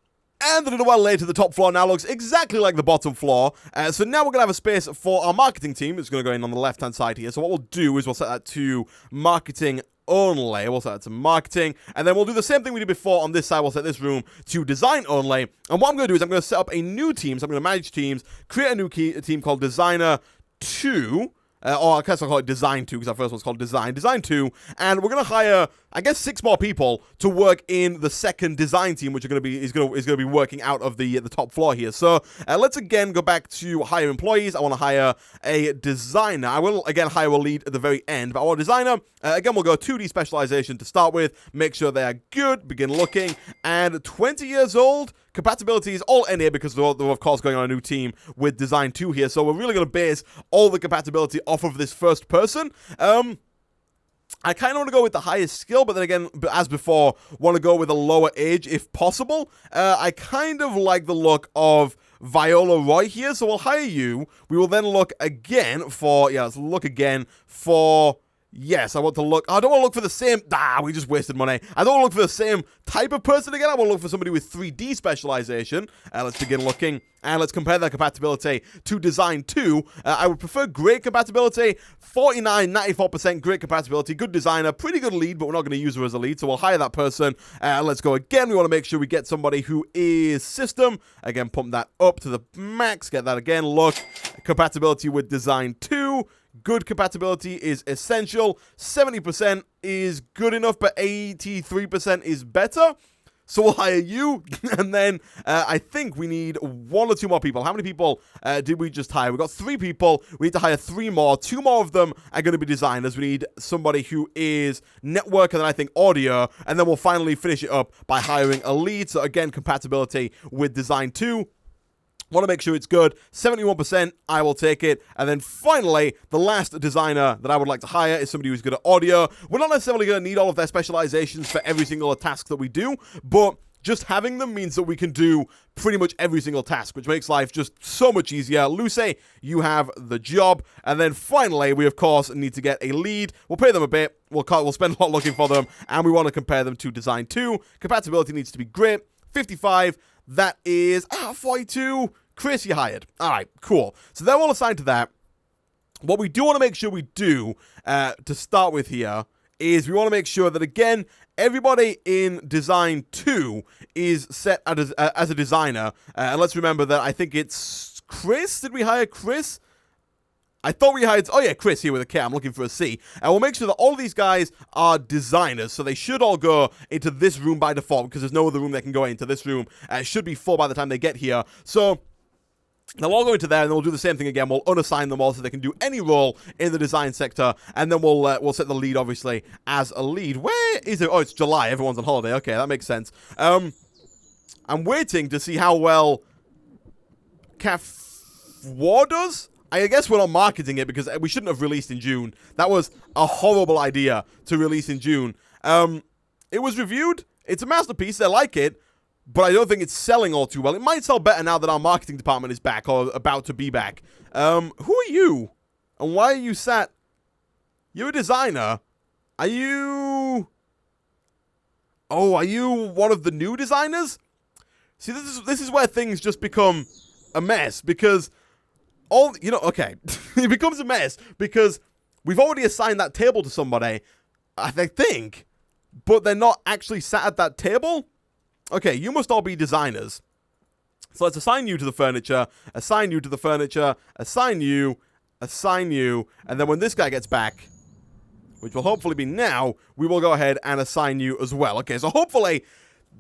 And the little well later, the top floor now looks exactly like the bottom floor. So now we're going to have a space for our marketing team. It's going to go in on the left-hand side here. So what we'll do is we'll set that to marketing only. We'll set that to marketing. And then we'll do the same thing we did before on this side. We'll set this room to design only. And what I'm going to do is I'm going to set up a new team. So I'm going to manage teams, create a new team called Designer 2. Or I guess I'll call it Design 2 because our first one's called Design 2. And we're going to hire, I guess, 6 more people to work in the second design team, which is going to be working out of the top floor here. So let's again go back to hire employees. I want to hire a designer. I will again hire a lead at the very end, but I want a designer. Again, we'll go 2D specialization to start with. Make sure they are good. Begin looking. And 20 years old. Compatibility is all NA because they're of course going on a new team with Design 2 here. So we're really going to base all the compatibility off of this first person. I kind of want to go with the highest skill, but then again, as before, want to go with a lower age if possible. I kind of like the look of Viola Roy here, so we'll hire you. We will then look again for, let's look again for... Yes, I want to look... I don't want to look for the same... we just wasted money. I don't want to look for the same type of person again. I want to look for somebody with 3D specialization. Let's begin looking. And let's compare their compatibility to Design 2. I would prefer great compatibility. 49, 94% great compatibility. Good designer. Pretty good lead, but we're not going to use her as a lead. So we'll hire that person. Let's go again. We want to make sure we get somebody who is system. Again, pump that up to the max. Get that again. Look. Compatibility with Design 2. Good compatibility is essential. 70% is good enough, but 83% is better. So we'll hire you, and then I think we need 1 or 2 more people. How many people did we just hire? We got 3 people. We need to hire 3 more. 2 more of them are going to be designers. We need somebody who is network, and then I think audio, and then we'll finally finish it up by hiring a lead. So again, compatibility with Design 2. Want to make sure it's good. 71%, I will take it. And then finally, the last designer that I would like to hire is somebody who's good at audio. We're not necessarily going to need all of their specializations for every single task that we do, but just having them means that we can do pretty much every single task, which makes life just so much easier. Lucy, you have the job. And then finally, we of course need to get a lead. We'll pay them a bit. We'll spend a lot looking for them, and we want to compare them to Design 2. Compatibility needs to be great. 55. That is 42. Chris, you hired. All right, cool. So they're all assigned to that. What we do want to make sure we do to start with here is we want to make sure that, again, everybody in Design 2 is set as a designer. And let's remember that I think it's Chris. Did we hire Chris? I thought we hired... Oh, yeah, Chris here with a K. I'm looking for a C. And we'll make sure that all these guys are designers. So they should all go into this room by default because there's no other room they can go into. This room it should be full by the time they get here. So they'll all go into there, and then we'll do the same thing again. We'll unassign them all so they can do any role in the design sector. And then we'll set the lead, obviously, as a lead. Where is it? Oh, it's July. Everyone's on holiday. Okay, that makes sense. I'm waiting to see how well Caf War does. I guess we're not marketing it because we shouldn't have released in June. That was a horrible idea to release in June. It was reviewed. It's a masterpiece. They like it. But I don't think it's selling all too well. It might sell better now that our marketing department is back or about to be back. Who are you? And why are you sat... You're a designer. Are you... Oh, are you one of the new designers? See, this is where things just become a mess because... okay. It becomes a mess because we've already assigned that table to somebody, I think, but they're not actually sat at that table. Okay, you must all be designers. So let's assign you to the furniture, assign you to the furniture, assign you, and then when this guy gets back, which will hopefully be now, we will go ahead and assign you as well. Okay, so hopefully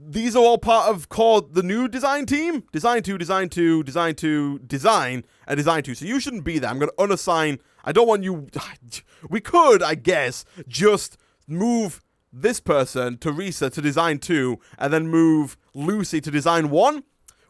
these are all part of the new design team. Design 2, Design 2, Design 2, Design, and Design 2. So you shouldn't be there. I'm going to unassign. I don't want you... We could, I guess, just move this person, Teresa, to Design 2, and then move Lucy to Design 1,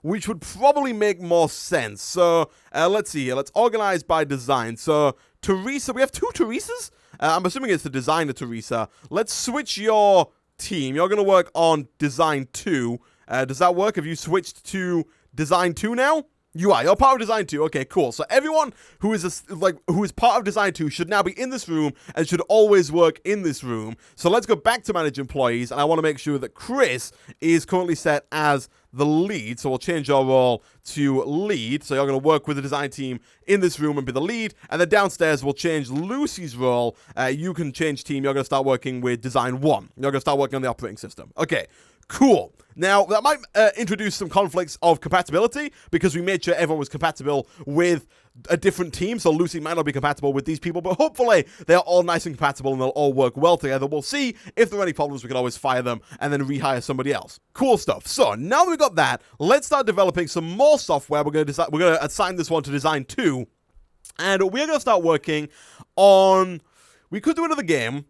which would probably make more sense. So let's see here. Let's organize by design. So Teresa, we have 2 Teresas? I'm assuming it's the designer Teresa. Let's switch your team. You're going to work on Design 2. Does that work? Have you switched to Design 2 now? UI, you're part of Design 2. Okay, cool. So everyone who is who is part of Design 2 should now be in this room and should always work in this room. So let's go back to manage employees, and I want to make sure that Chris is currently set as the lead. So we'll change your role to lead. So you're going to work with the design team in this room and be the lead. And then downstairs we'll change Lucy's role. You can change team. You're going to start working with Design 1. You're going to start working on the operating system. Okay. Cool. Now, that might introduce some conflicts of compatibility because we made sure everyone was compatible with a different team, so Lucy might not be compatible with these people, but hopefully they're all nice and compatible and they'll all work well together. We'll see. If there are any problems, we can always fire them and then rehire somebody else. Cool stuff. So, now that we've got that, let's start developing some more software. We're going to assign this one to Design 2, and we're going to start working on... We could do another game.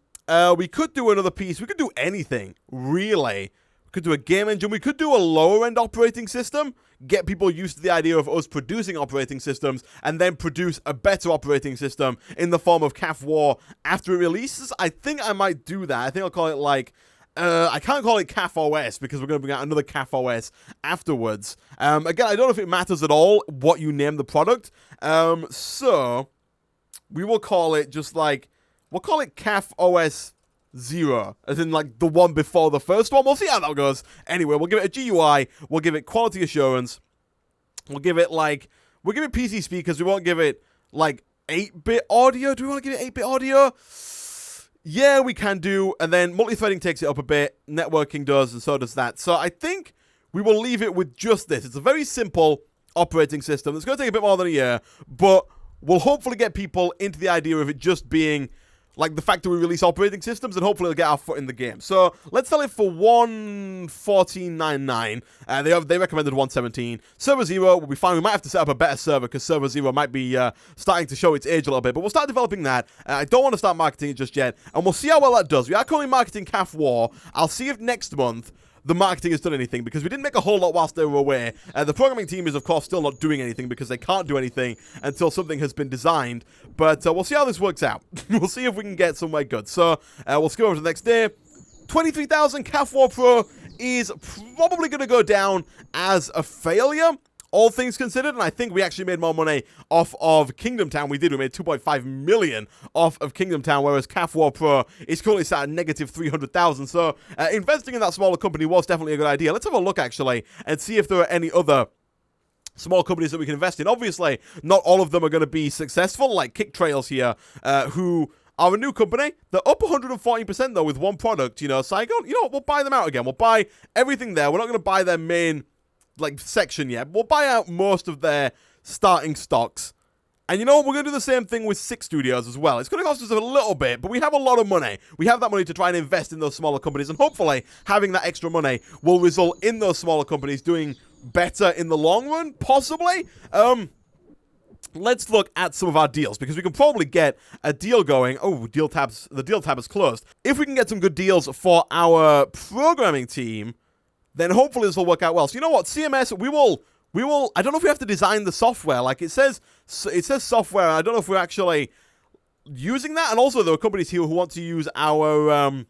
We could do another piece. We could do anything, really. Could do a game engine. We could do a lower-end operating system, get people used to the idea of us producing operating systems, and then produce a better operating system in the form of CAF War after it releases. I think I might do that. I think I'll call it like... I can't call it CAF OS because we're going to bring out another CAF OS afterwards. Again, I don't know if it matters at all what you name the product. So, we will call it just like... We'll call it CAF OS 0, as in like the one before the first one. We'll see how that goes. Anyway, we'll give it a GUI, we'll give it quality assurance, we'll give it PC speakers, we won't give it like 8-bit audio. Do we want to give it 8-bit audio? Yeah, we can do, and then multi-threading takes it up a bit, networking does, and so does that. So I think we will leave it with just this. It's a very simple operating system. It's going to take a bit more than a year, but we'll hopefully get people into the idea of it just being like the fact that we release operating systems, and hopefully we'll get our foot in the game. So let's sell it for $114.99. They recommended $117. Server 0 will be fine. We might have to set up a better server because Server 0 might be starting to show its age a little bit. But we'll start developing that. I don't want to start marketing it just yet, and we'll see how well that does. We are currently marketing CAF War. I'll see if next month the marketing has done anything, because we didn't make a whole lot whilst they were away. The programming team is, of course, still not doing anything because they can't do anything until something has been designed. But we'll see how this works out. We'll see if we can get somewhere good. So we'll skip over to the next day. 23,000 CAF War Pro is probably going to go down as a failure, all things considered, and I think we actually made more money off of Kingdom Town. We made 2.5 million off of Kingdom Town, whereas CAF War Pro is currently sat at negative 300,000. So investing in that smaller company was definitely a good idea. Let's have a look, actually, and see if there are any other small companies that we can invest in. Obviously, not all of them are going to be successful, like Kick Trails here, who are a new company. They're up 140% though with one product, you know. So I go, you know what, we'll buy them out again. We'll buy everything there. We're not going to buy their main section yet. We'll buy out most of their starting stocks. And you know what? We're going to do the same thing with Six Studios as well. It's going to cost us a little bit, but we have a lot of money. We have that money to try and invest in those smaller companies, and hopefully having that extra money will result in those smaller companies doing better in the long run, possibly. Let's look at some of our deals, because we can probably get a deal going. Oh, the deal tab is closed. If we can get some good deals for our programming team, then hopefully this will work out well. So you know what, CMS, we will, I don't know if we have to design the software. Like it says software, I don't know if we're actually using that. And also there are companies here who want to use our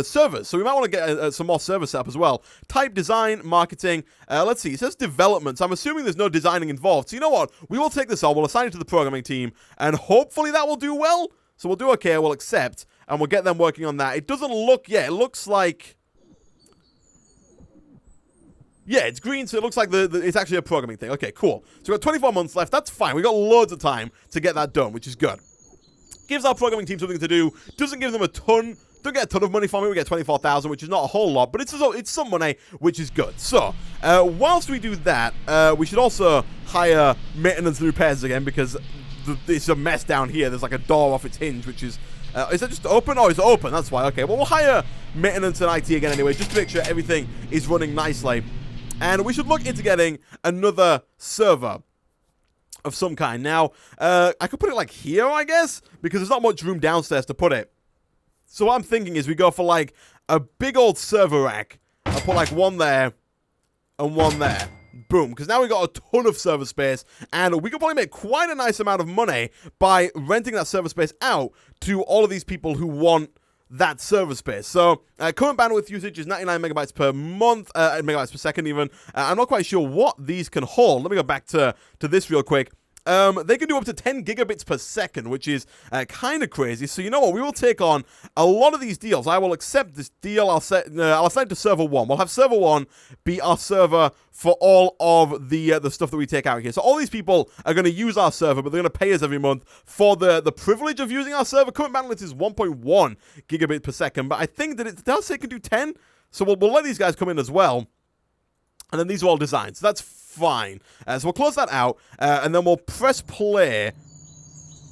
servers. So we might want to get some more server set up as well. Type design, marketing. Let's see, it says development. So I'm assuming there's no designing involved. So you know what, we will take this on, we'll assign it to the programming team, and hopefully that will do well. So we'll do okay, we'll accept, and we'll get them working on that. It doesn't look, it looks like... Yeah, it's green, so it looks like it's actually a programming thing. Okay, cool. So we've got 24 months left. That's fine. We've got loads of time to get that done, which is good. Gives our programming team something to do. Doesn't give them a ton. Don't get a ton of money from it. We get 24,000, which is not a whole lot, but it's some money, which is good. So, whilst we do that, we should also hire maintenance and repairs again, because it's a mess down here. There's like a door off its hinge, which is... is that just open? Oh, it's open. That's why. Okay, well, we'll hire maintenance and IT again anyway, just to make sure everything is running nicely. And we should look into getting another server of some kind. Now, I could put it like here, I guess, because there's not much room downstairs to put it. So what I'm thinking is we go for like a big old server rack. I'll put like one there and one there. Boom, because now we've got a ton of server space, and we could probably make quite a nice amount of money by renting that server space out to all of these people who want that server space. So current bandwidth usage is 99 megabytes per month, megabytes per second even. I'm not quite sure what these can hold. Let me go back to this real quick. They can do up to 10 gigabits per second, which is kind of crazy. So you know what? We will take on a lot of these deals. I will accept this deal. I'll assign it to server 1. We'll have server 1 be our server for all of the stuff that we take out here. So all these people are going to use our server, but they're going to pay us every month for the privilege of using our server. Current bandwidth is 1.1 gigabit per second, but I think that it does say it can do 10. So we'll let these guys come in as well. And then these are all designed. So that's fine. So we'll close that out, and then we'll press play,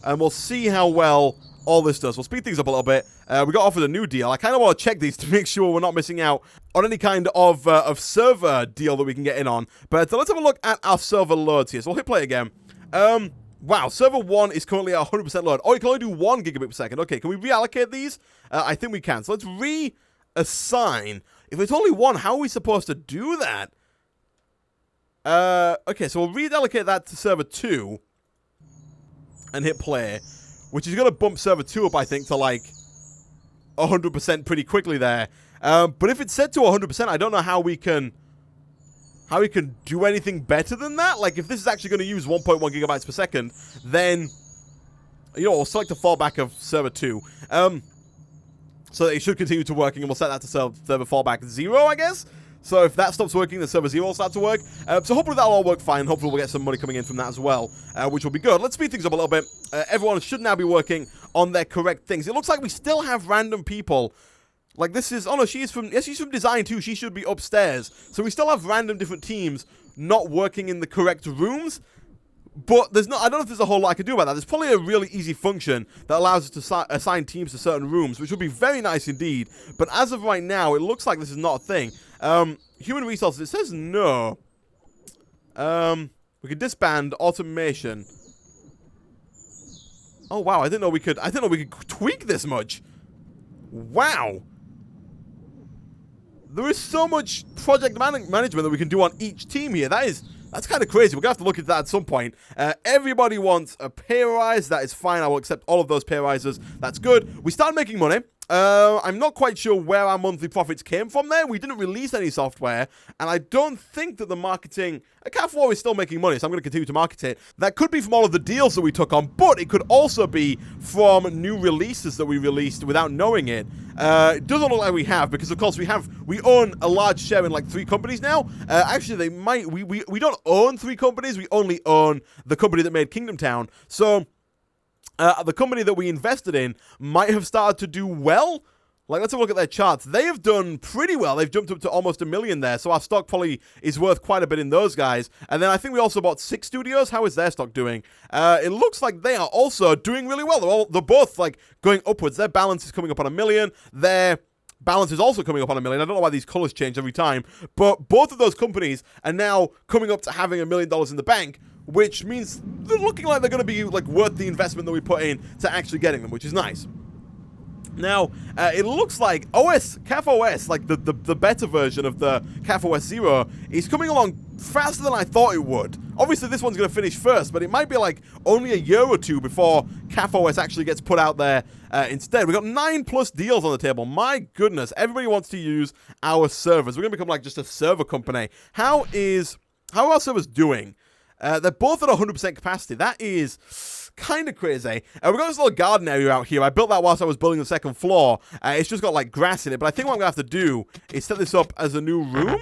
and we'll see how well all this does. We'll speed things up a little bit. We got offered a new deal. I kind of want to check these to make sure we're not missing out on any kind of server deal that we can get in on. But let's have a look at our server loads here. So we'll hit play again. Wow, server 1 is currently at 100% load. Oh, you can only do 1 gigabit per second. Okay, can we reallocate these? I think we can. So let's reassign. If it's only 1, how are we supposed to do that? Okay, so we'll reallocate that to server 2 and hit play, which is going to bump server 2 up, I think, to like 100% pretty quickly there. But if it's set to 100%, I don't know how we can do anything better than that. Like, if this is actually going to use 1.1 gigabytes per second, then, you know, we'll select the fallback of server 2. So it should continue to working, and we'll set that to server fallback 0, I guess. So if that stops working, the server 0 will start to work. So hopefully that'll all work fine. Hopefully we'll get some money coming in from that as well, which will be good. Let's speed things up a little bit. Everyone should now be working on their correct things. It looks like we still have random people. Like this is, oh no, she's from design too. She should be upstairs. So we still have random different teams not working in the correct rooms. But I don't know if there's a whole lot I can do about that. There's probably a really easy function that allows us to assign teams to certain rooms, which would be very nice indeed. But as of right now, it looks like this is not a thing. Human resources, it says no. We could disband automation. Oh wow, I didn't know we could tweak this much. Wow. There is so much project management that we can do on each team here. That's kind of crazy. We're going to have to look into that at some point. Everybody wants a pay rise. That is fine. I will accept all of those pay rises. That's good. We started making money. I'm not quite sure where our monthly profits came from there. We didn't release any software, and I don't think that the marketing... Cat 4 is still making money, so I'm going to continue to market it. That could be from all of the deals that we took on, but it could also be from new releases that we released without knowing it. It doesn't look like we have, because of course we own a large share in like 3 companies now. Actually, we don't own 3 companies. We only own the company that made Kingdom Town. So... the company that we invested in might have started to do well. Like, let's have a look at their charts. They have done pretty well. They've jumped up to almost 1 million there, so our stock probably is worth quite a bit in those guys. And then I think we also bought 6 studios. How is their stock doing? It looks like they are also doing really well. They're both, like, going upwards. Their balance is coming up on 1 million. Their balance is also coming up on 1 million. I don't know why these colors change every time. But both of those companies are now coming up to having $1 million in the bank, which means they're looking like they're going to be like worth the investment that we put in to actually getting them, which is nice. Now, it looks like CAF OS, like the better version of the CAF OS 0, is coming along faster than I thought it would. Obviously, this one's going to finish first, but it might be like only a year or 2 before CAF OS actually gets put out there instead. We've got 9+ deals on the table. My goodness, everybody wants to use our servers. We're going to become like just a server company. How are our servers doing? They're both at 100% capacity. That is kind of crazy. We've got this little garden area out here. I built that whilst I was building the 2nd floor. It's just got like grass in it. But I think what I'm going to have to do is set this up as a new room.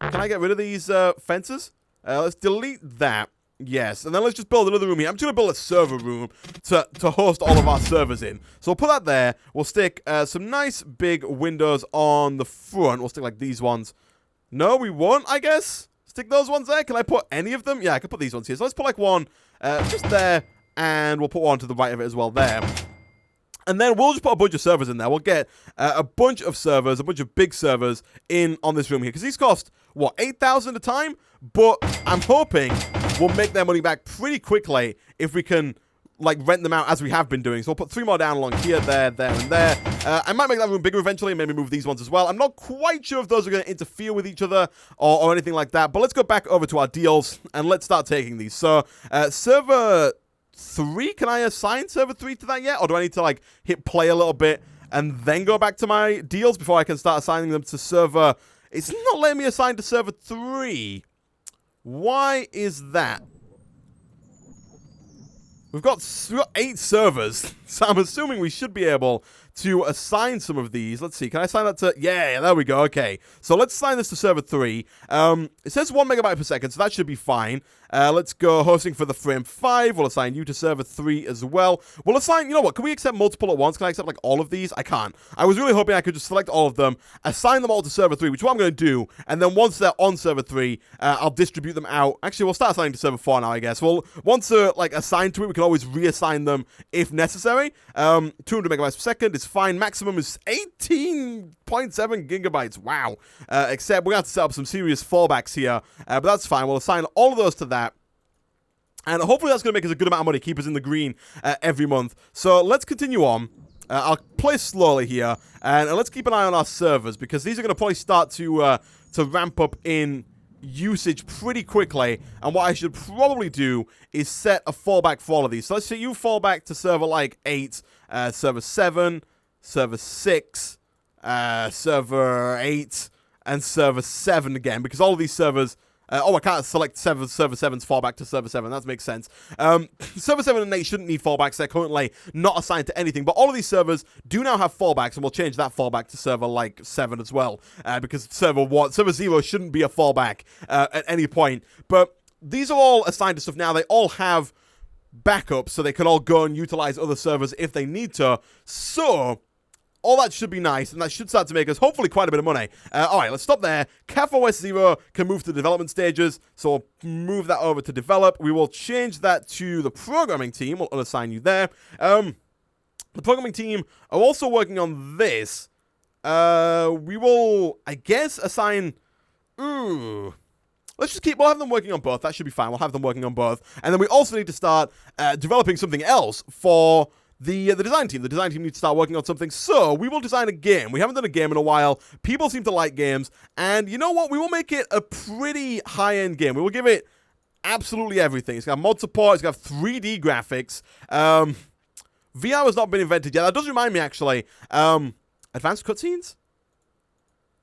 Can I get rid of these fences? Let's delete that. Yes. And then let's just build another room here. I'm just going to build a server room to host all of our servers in. So we'll put that there. We'll stick some nice big windows on the front. We'll stick like these ones. No, we won't, I guess. Stick those ones there. Can I put any of them? Yeah, I can put these ones here. So let's put like one just there, and we'll put one to the right of it as well there. And then we'll just put a bunch of servers in there. We'll get a bunch of servers, a bunch of big servers in on this room here. Because these cost, what, 8,000 a time? But I'm hoping we'll make their money back pretty quickly if we can like rent them out as we have been doing. So we'll put 3 more down along here, there, and there. I might make that room bigger eventually, and maybe move these ones as well. I'm not quite sure if those are going to interfere with each other or anything like that. But let's go back over to our deals, and let's start taking these. So server 3? Can I assign server 3 to that yet? Or do I need to, like, hit play a little bit and then go back to my deals before I can start assigning them to server... It's not letting me assign to server 3. Why is that? We've got 8 servers, so I'm assuming we should be able to assign some of these. Let's see, can I assign that to... Yeah, there we go, okay. So let's assign this to server 3. It says 1 megabyte per second, so that should be fine. Let's go hosting for the frame 5. We'll assign you to server 3 as well. We'll assign... You know what, can we accept multiple at once? Can I accept, like, all of these? I can't. I was really hoping I could just select all of them, assign them all to server 3, which is what I'm going to do, and then once they're on server 3, I'll distribute them out. Actually, we'll start assigning to server 4 now, I guess. Well, once they're, like, assigned to it, we can always reassign them if necessary. 200 megabytes per second is fine. Maximum is 18.7 gigabytes. Wow. Except we're going to have to set up some serious fallbacks here, but that's fine. We'll assign all of those to that. And hopefully that's going to make us a good amount of money, keep us in the green every month. So let's continue on. I'll play slowly here, and let's keep an eye on our servers, because these are going to probably start to ramp up in usage pretty quickly. And what I should probably do is set a fallback for all of these. So let's say you fall back to server like 8, server 7, server 6, server 8, and server 7 again, because all of these servers... I can't select server 7's fallback to server 7. That makes sense. Server 7 and 8 shouldn't need fallbacks. They're currently not assigned to anything. But all of these servers do now have fallbacks, and we'll change that fallback to server, like, 7 as well. Because server 0 shouldn't be a fallback at any point. But these are all assigned to stuff now. They all have backups, so they can all go and utilize other servers if they need to. So... all that should be nice, and that should start to make us, hopefully, quite a bit of money. Alright, let's stop there. CAFOS 0 can move to the development stages, so we'll move that over to develop. We will change that to the programming team. We'll unassign you there. The programming team are also working on this. We will, I guess, assign... Let's just we'll have them working on both. That should be fine. We'll have them working on both. And then we also need to start developing something else for... The design team. The design team needs to start working on something, so we will design a game. We haven't done a game in a while. People seem to like games, and you know what? We will make it a pretty high-end game. We will give it absolutely everything. It's got mod support. It's got 3D graphics. VR has not been invented yet. That does remind me, actually. Advanced cutscenes?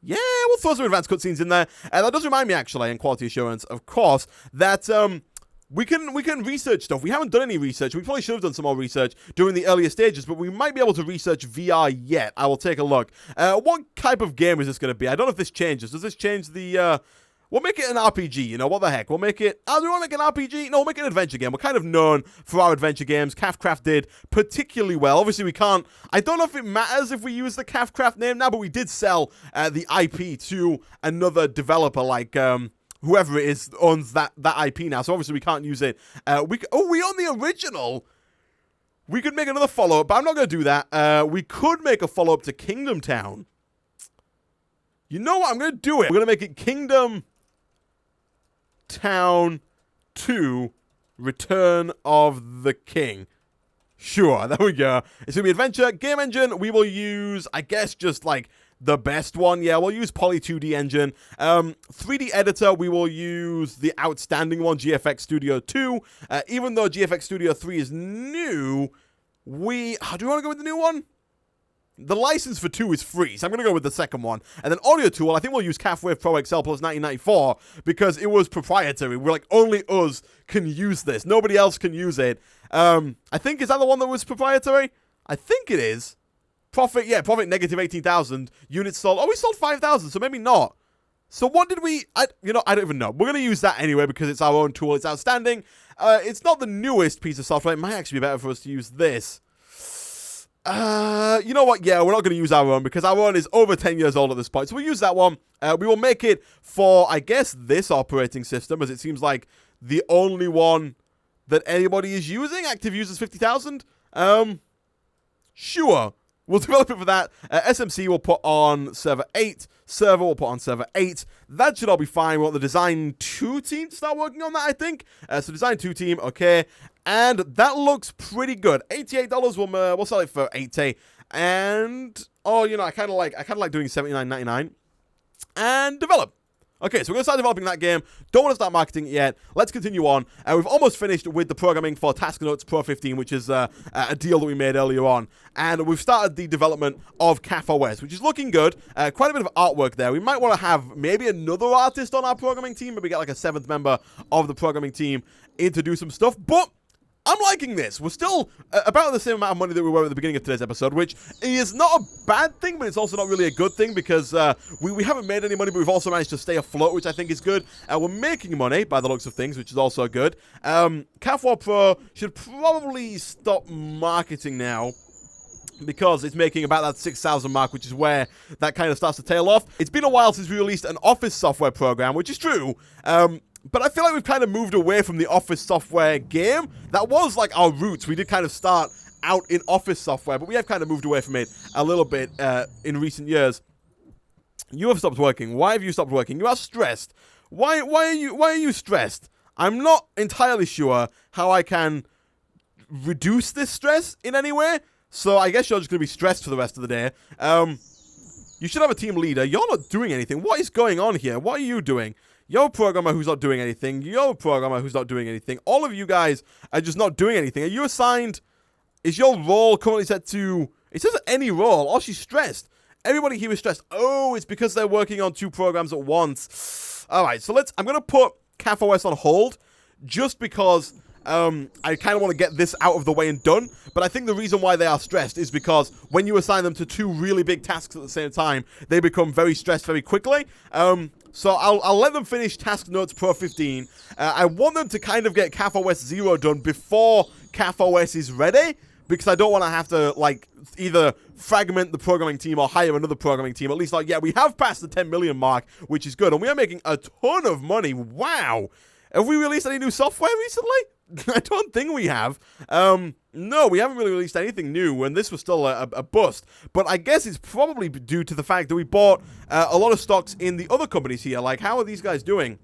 Yeah, we'll throw some advanced cutscenes in there. And that does remind me, actually, and quality assurance, of course, that... We can research stuff. We haven't done any research. We probably should have done some more research during the earlier stages, but we might be able to research VR yet. I will take a look. What type of game is this going to be? I don't know if this changes. Does this change the... We'll make it an RPG, you know, what the heck. We'll make it... do we want to make an RPG? No, we'll make it an adventure game. We're kind of known for our adventure games. Calfcraft did particularly well. Obviously, we can't... I don't know if it matters if we use the Calfcraft name now, but we did sell the IP to another developer like... whoever it is owns that IP now, so obviously we can't use it. We own the original. We could make another follow-up, but I'm not going to do that. We could make a follow-up to Kingdom Town. You know what? I'm going to do it. We're going to make it Kingdom Town 2 Return of the King. Sure, there we go. It's going to be adventure. Game engine, we will use, I guess, just like... the best one, yeah, we'll use Poly 2D engine. 3D editor, we will use the outstanding one, GFX Studio 2. Even though GFX Studio 3 is new, do we want to go with the new one? The license for 2 is free, so I'm going to go with the second one. And then audio tool, I think we'll use CAFWave Pro XL Plus 1994 because it was proprietary. We're like, only us can use this. Nobody else can use it. I think, is that the one that was proprietary? I think it is. Profit negative 18,000. Units sold. Oh, we sold 5,000, so maybe not. So what did we... I don't even know. We're going to use that anyway because it's our own tool. It's outstanding. It's not the newest piece of software. It might actually be better for us to use this. You know what? Yeah, we're not going to use our own because our own is over 10 years old at this point. So we'll use that one. We will make it for, I guess, this operating system as it seems like the only one that anybody is using. Active users 50,000. Sure. We'll develop it for that. SMC will put on server 8. Server will put on server 8. That should all be fine. We want the Design 2 team to start working on that, I think. So Design 2 team, okay. And that looks pretty good. $88, we'll sell it for $80. And, oh, you know, I kind of like doing $79.99. And develop. Okay, so we're going to start developing that game. Don't want to start marketing it yet. Let's continue on. We've almost finished with the programming for Tasknotes Pro 15, which is a deal that we made earlier on. And we've started the development of CAFOS, which is looking good. Quite a bit of artwork there. We might want to have maybe another artist on our programming team. Maybe get like a 7th member of the programming team in to do some stuff. But I'm liking this. We're still about the same amount of money that we were at the beginning of today's episode, which is not a bad thing, but it's also not really a good thing because we haven't made any money, but we've also managed to stay afloat, which I think is good. We're making money by the looks of things, which is also good. CAF Pro should probably stop marketing now, because it's making about that 6,000 mark, which is where that kind of starts to tail off. It's been a while since we released an Office software program, which is true. But I feel like we've kind of moved away from the Office software game. That was like our roots. We did kind of start out in Office software, but we have kind of moved away from it a little bit in recent years. You have stopped working. Why have you stopped working? You are stressed. Why are you stressed? I'm not entirely sure how I can reduce this stress in any way. So I guess you're just going to be stressed for the rest of the day. You should have a team leader. You're not doing anything. What is going on here? What are you doing? You're a programmer who's not doing anything. You're a programmer who's not doing anything. All of you guys are just not doing anything. Are you assigned? Is your role currently set to... It says any role. Oh, she's stressed. Everybody here is stressed. Oh, it's because they're working on 2 programs at once. All right, so I'm going to put CAFOS on hold just because... I kind of want to get this out of the way and done, but I think the reason why they are stressed is because when you assign them to 2 really big tasks at the same time, they become very stressed very quickly. So I'll let them finish Tasknotes Pro 15. I want them to kind of get CAFOS 0 done before CAFOS is ready, because I don't want to have to, like, either fragment the programming team or hire another programming team. At least, like, yeah, we have passed the 10 million mark, which is good, and we are making a ton of money. Wow. Have we released any new software recently? I don't think we have. No, we haven't really released anything new, and this was still a bust. But I guess it's probably due to the fact that we bought a lot of stocks in the other companies here. Like, how are these guys doing?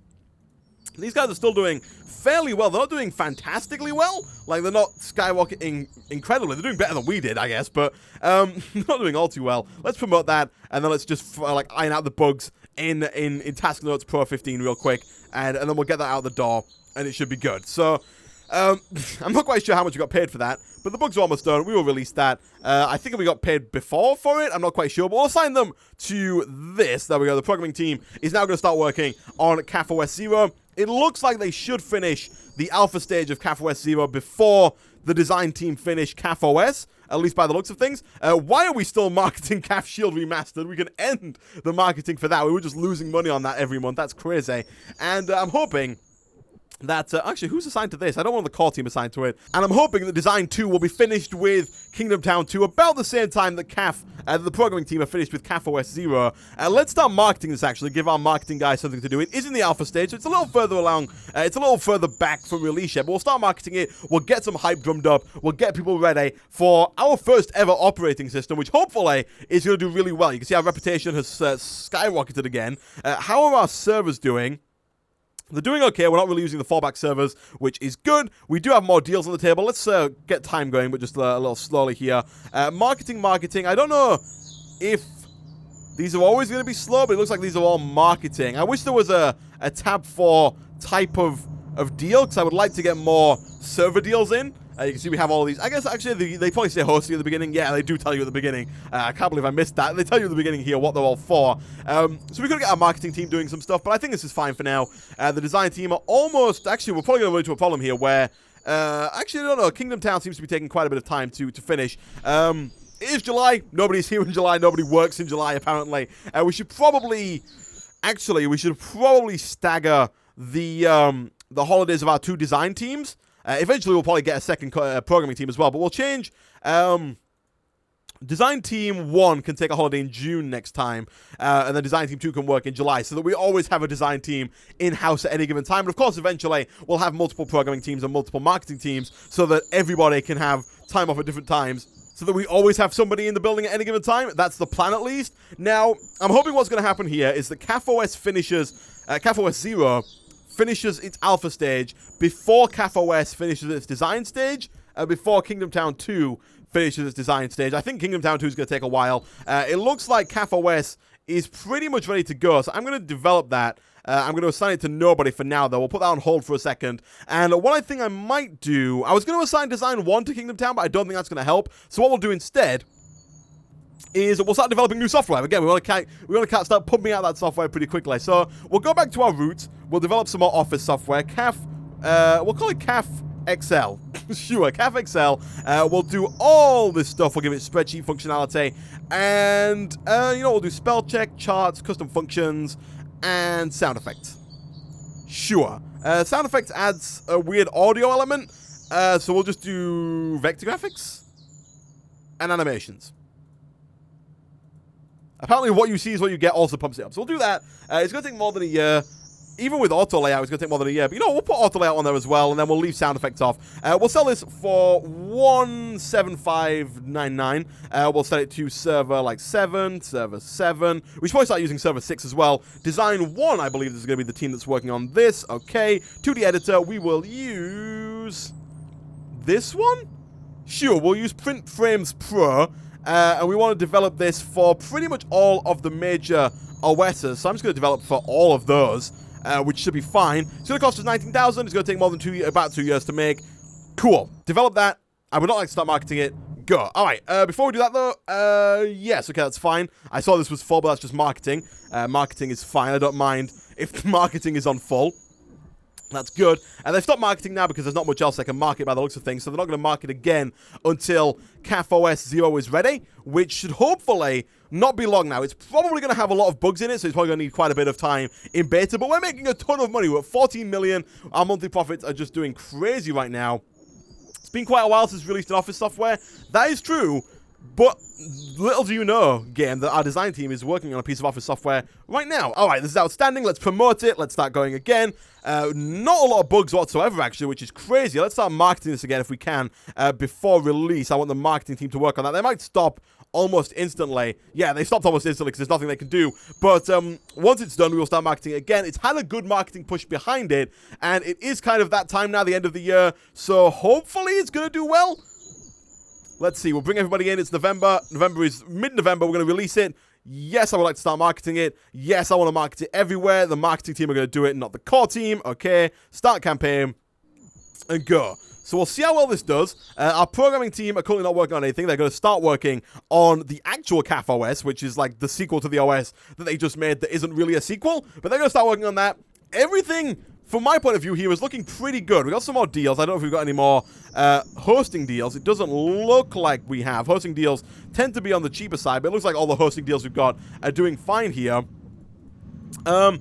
These guys are still doing fairly well. They're not doing fantastically well. Like, they're not skyrocketing incredibly. They're doing better than we did, I guess, but not doing all too well. Let's promote that, and then let's just, like, iron out the bugs in Tasknotes Pro 15 real quick, and then we'll get that out the door, and it should be good. So... I'm not quite sure how much we got paid for that, but the bugs are almost done. We will release that. I think we got paid before for it. I'm not quite sure, but we'll assign them to this. There we go. The programming team is now going to start working on CAFOS 0. It looks like they should finish the alpha stage of CAFOS 0 before the design team finish CAFOS, at least by the looks of things. Why are we still marketing CAF Shield Remastered? We can end the marketing for that. We were just losing money on that every month. That's crazy. And I'm hoping... that, actually, who's assigned to this? I don't want the core team assigned to it. And I'm hoping that Design 2 will be finished with Kingdom Town 2 about the same time that the programming team are finished with CAFOS 0. Let's start marketing this, actually. Give our marketing guys something to do. It is in the alpha stage, so it's a little further along. It's a little further back from release yet, but we'll start marketing it. We'll get some hype drummed up. We'll get people ready for our first ever operating system, which hopefully is going to do really well. You can see our reputation has skyrocketed again. How are our servers doing? They're doing okay. We're not really using the fallback servers, which is good. We do have more deals on the table. Let's get time going, but just a little slowly here. Marketing. I don't know if these are always going to be slow, but it looks like these are all marketing. I wish there was a tab for type of deal, because I would like to get more server deals in. You can see we have all these. I guess, actually, they probably say hosting at the beginning. Yeah, they do tell you at the beginning. I can't believe I missed that. They tell you at the beginning here what they're all for. So we could get our marketing team doing some stuff, but I think this is fine for now. The design team are almost... Actually, we're probably going to run into a problem here where... actually, I don't know. Kingdom Town seems to be taking quite a bit of time to finish. It is July. Nobody's here in July. Nobody works in July, apparently. We should probably... Actually, we should probably stagger the holidays of our 2 design teams. Eventually, we'll probably get a second programming team as well, but we'll change. Design Team 1 can take a holiday in June next time, and then Design Team 2 can work in July, so that we always have a design team in-house at any given time. And of course, eventually, we'll have multiple programming teams and multiple marketing teams, so that everybody can have time off at different times, so that we always have somebody in the building at any given time. That's the plan, at least. Now, I'm hoping what's going to happen here is that CAFOS finishes, CAFOS 0 finishes its alpha stage before CAFOS finishes its design stage, before Kingdom Town 2 finishes its design stage. I think Kingdom Town 2 is going to take a while. It looks like CAFOS is pretty much ready to go. So I'm going to develop that. I'm going to assign it to nobody for now, though. We'll put that on hold for a second. And what I think I might do, I was going to assign Design 1 to Kingdom Town, but I don't think that's going to help. So what we'll do instead is we'll start developing new software. Again, we want to start pumping out that software pretty quickly. So we'll go back to our roots. We'll develop some more Office software. We'll call it CAF XL. Sure, CAF XL. We'll do all this stuff. We'll give it spreadsheet functionality. And, we'll do spell check, charts, custom functions, and sound effects. Sure. Sound effects adds a weird audio element. So we'll just do vector graphics and animations. Apparently what you see is what you get also pumps it up. So we'll do that. It's going to take more than a year. Even with auto layout, it's going to take more than a year. But we'll put auto layout on there as well, and then we'll leave sound effects off. We'll sell this for $175.99. We'll set it to server 7, server 7. We should probably start using server 6 as well. Design 1, I believe this is going to be the team that's working on this. Okay. 2D editor, we will use this one? Sure, we'll use Print Frames Pro. And we want to develop this for pretty much all of the major OSs. So I'm just going to develop for all of those. Which should be fine. It's going to cost us $19,000. It's going to take more than about 2 years to make. Cool. Develop that. I would not like to start marketing it. Go. All right. Before we do that, though, yes. Okay, that's fine. I saw this was full, but that's just marketing. Marketing is fine. I don't mind if marketing is on full. That's good. And they've stopped marketing now because there's not much else they can market by the looks of things. So they're not going to market again until CAFOS 0 is ready, which should hopefully not be long now. It's probably going to have a lot of bugs in it, so it's probably going to need quite a bit of time in beta. But we're making a ton of money. We're at 14 million. Our monthly profits are just doing crazy right now. It's been quite a while since released an Office software. That is true. But little do you know, game, that our design team is working on a piece of Office software right now. All right, this is outstanding. Let's promote it. Let's start going again. Not a lot of bugs whatsoever, actually, which is crazy. Let's start marketing this again if we can before release. I want the marketing team to work on that. They might stop almost instantly. Yeah, they stopped almost instantly because there's nothing they can do. But once it's done, we will start marketing it again. It's had a good marketing push behind it, and it is kind of that time now, the end of the year. So hopefully it's going to do well. Let's see. We'll bring everybody in. It's November. November is mid-November. We're going to release it. Yes, I would like to start marketing it. Yes, I want to market it everywhere. The marketing team are going to do it, not the core team. Okay. Start campaign and go. So we'll see how well this does. Our programming team are currently not working on anything. They're going to start working on the actual CAF OS, which is like the sequel to the OS that they just made that isn't really a sequel. But they're going to start working on that. Everything, from my point of view here, is looking pretty good. We got some more deals. I don't know if we've got any more hosting deals. It doesn't look like we have. Hosting deals tend to be on the cheaper side, but it looks like all the hosting deals we've got are doing fine here. Are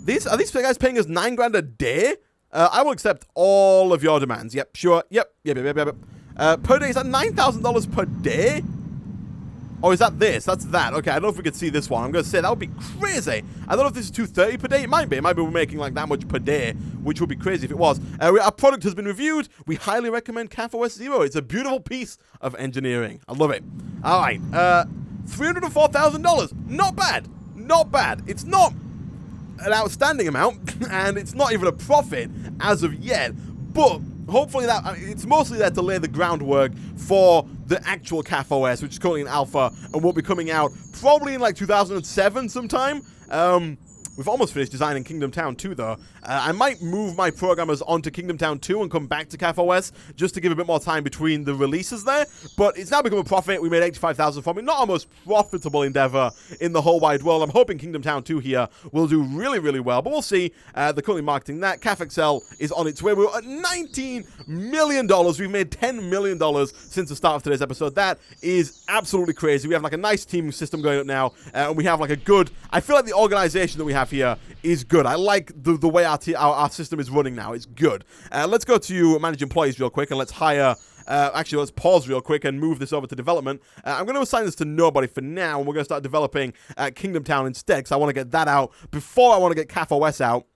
these guys paying us $9,000 a day? I will accept all of your demands. Yep, sure. Yep. Per day, is that $9,000 per day? Or is that this? That's that. Okay, I don't know if we could see this one. I'm going to say that would be crazy. I don't know if this is $230 per day. It might be. It might be we're making like that much per day, which would be crazy if it was. Our product has been reviewed. We highly recommend CAFOS 0. It's a beautiful piece of engineering. I love it. All right. $304,000. Not bad. Not bad. It's not an outstanding amount, and it's not even a profit as of yet, but hopefully it's mostly there to lay the groundwork for the actual CAF OS, which is currently in alpha and will be coming out probably in like 2007 sometime. We've almost finished designing Kingdom Town 2, though. I might move my programmers onto Kingdom Town 2 and come back to CAF OS just to give a bit more time between the releases there. But it's now become a profit. We made $85,000 from it. Not our most profitable endeavor in the whole wide world. I'm hoping Kingdom Town 2 here will do really, really well. But we'll see. They're currently marketing that. CAF XL is on its way. We're at $19 million. We've made $10 million since the start of today's episode. That is absolutely crazy. We have like a nice teaming system going up now. And we have like a good... I feel like the organization that we have here is good. I like the way our system is running now. It's good. Let's go to manage employees real quick and let's hire... actually, let's pause real quick and move this over to development. I'm going to assign this to nobody for now, and we're going to start developing Kingdom Town instead, because I want to get that out before I want to get CAF OS out.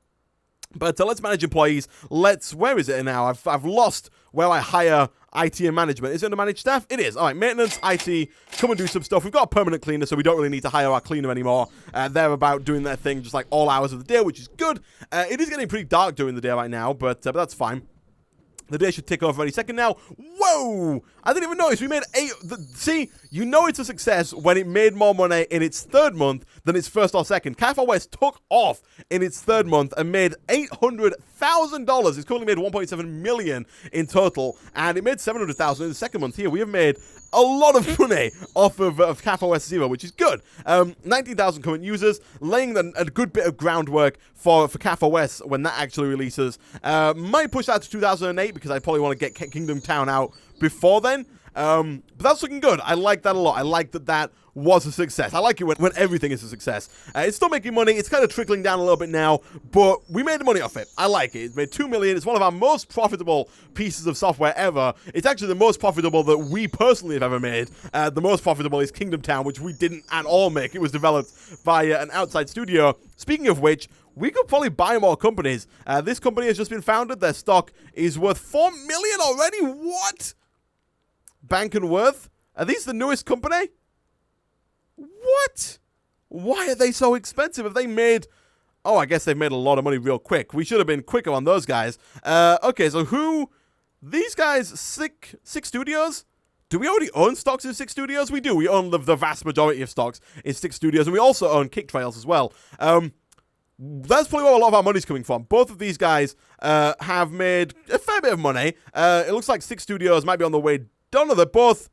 But let's manage employees. Where is it now? I've lost where I hire IT and management. Is it under managed staff? It is. All right, maintenance, IT, come and do some stuff. We've got a permanent cleaner, so we don't really need to hire our cleaner anymore. They're about doing their thing just like all hours of the day, which is good. It is getting pretty dark during the day right now, but that's fine. The day should tick over any second now. Whoa! I didn't even notice. We made 8... See, you know it's a success when it made more money in its third month than its first or second. Cafe West took off in its third month and made $800,000. It's currently made $1.7 million in total, and it made $700,000 in the second month. Here, we have made a lot of money off of Cafe West Zero, which is good. 19,000 current users, laying a good bit of groundwork for Cafe West when that actually releases. Might push that to 2008 because I probably want to get Kingdom Town out before then. But that's looking good. I like that a lot. I like that was a success. I like it when everything is a success. It's still making money. It's kind of trickling down a little bit now, but we made the money off it. I like it. It made $2 million. It's one of our most profitable pieces of software ever. It's actually the most profitable that we personally have ever made. The most profitable is Kingdom Town, which we didn't at all make. It was developed by an outside studio. Speaking of which, we could probably buy more companies. This company has just been founded. Their stock is worth $4 million already. What? Bank and Worth? Are these the newest company? What? Why are they so expensive? Have they made... Oh, I guess they've made a lot of money real quick. We should have been quicker on those guys. Okay, so who... These guys, Sick Studios? Do we already own stocks in Sick Studios? We do. We own the vast majority of stocks in Sick Studios, and we also own Kick Trails as well. That's probably where a lot of our money's coming from. Both of these guys have made a fair bit of money. It looks like Sick Studios might be on the way down. They're both...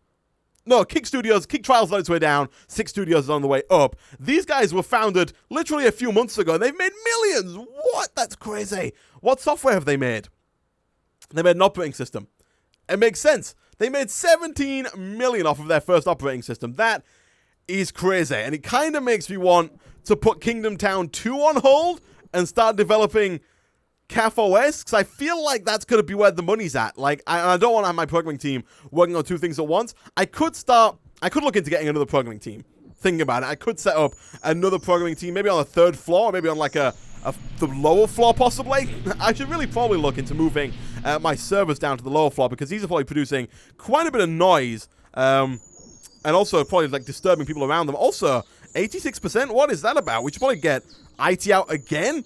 No, Kick Trials on its way down. Sick Studios is on the way up. These guys were founded literally a few months ago, and they've made millions. What? That's crazy. What software have they made? They made an operating system. It makes sense. They made $17 million off of their first operating system. That is crazy, and it kind of makes me want to put Kingdom Town 2 on hold and start developing CAFOS, because I feel like that's going to be where the money's at. Like, I don't want to have my programming team working on two things at once. I could look into getting another programming team. Thinking about it, I could set up another programming team, maybe on the third floor, maybe on like the lower floor possibly. I should really probably look into moving my servers down to the lower floor, because these are probably producing quite a bit of noise, and also probably like disturbing people around them. Also, 86%, what is that about? We should probably get IT out again.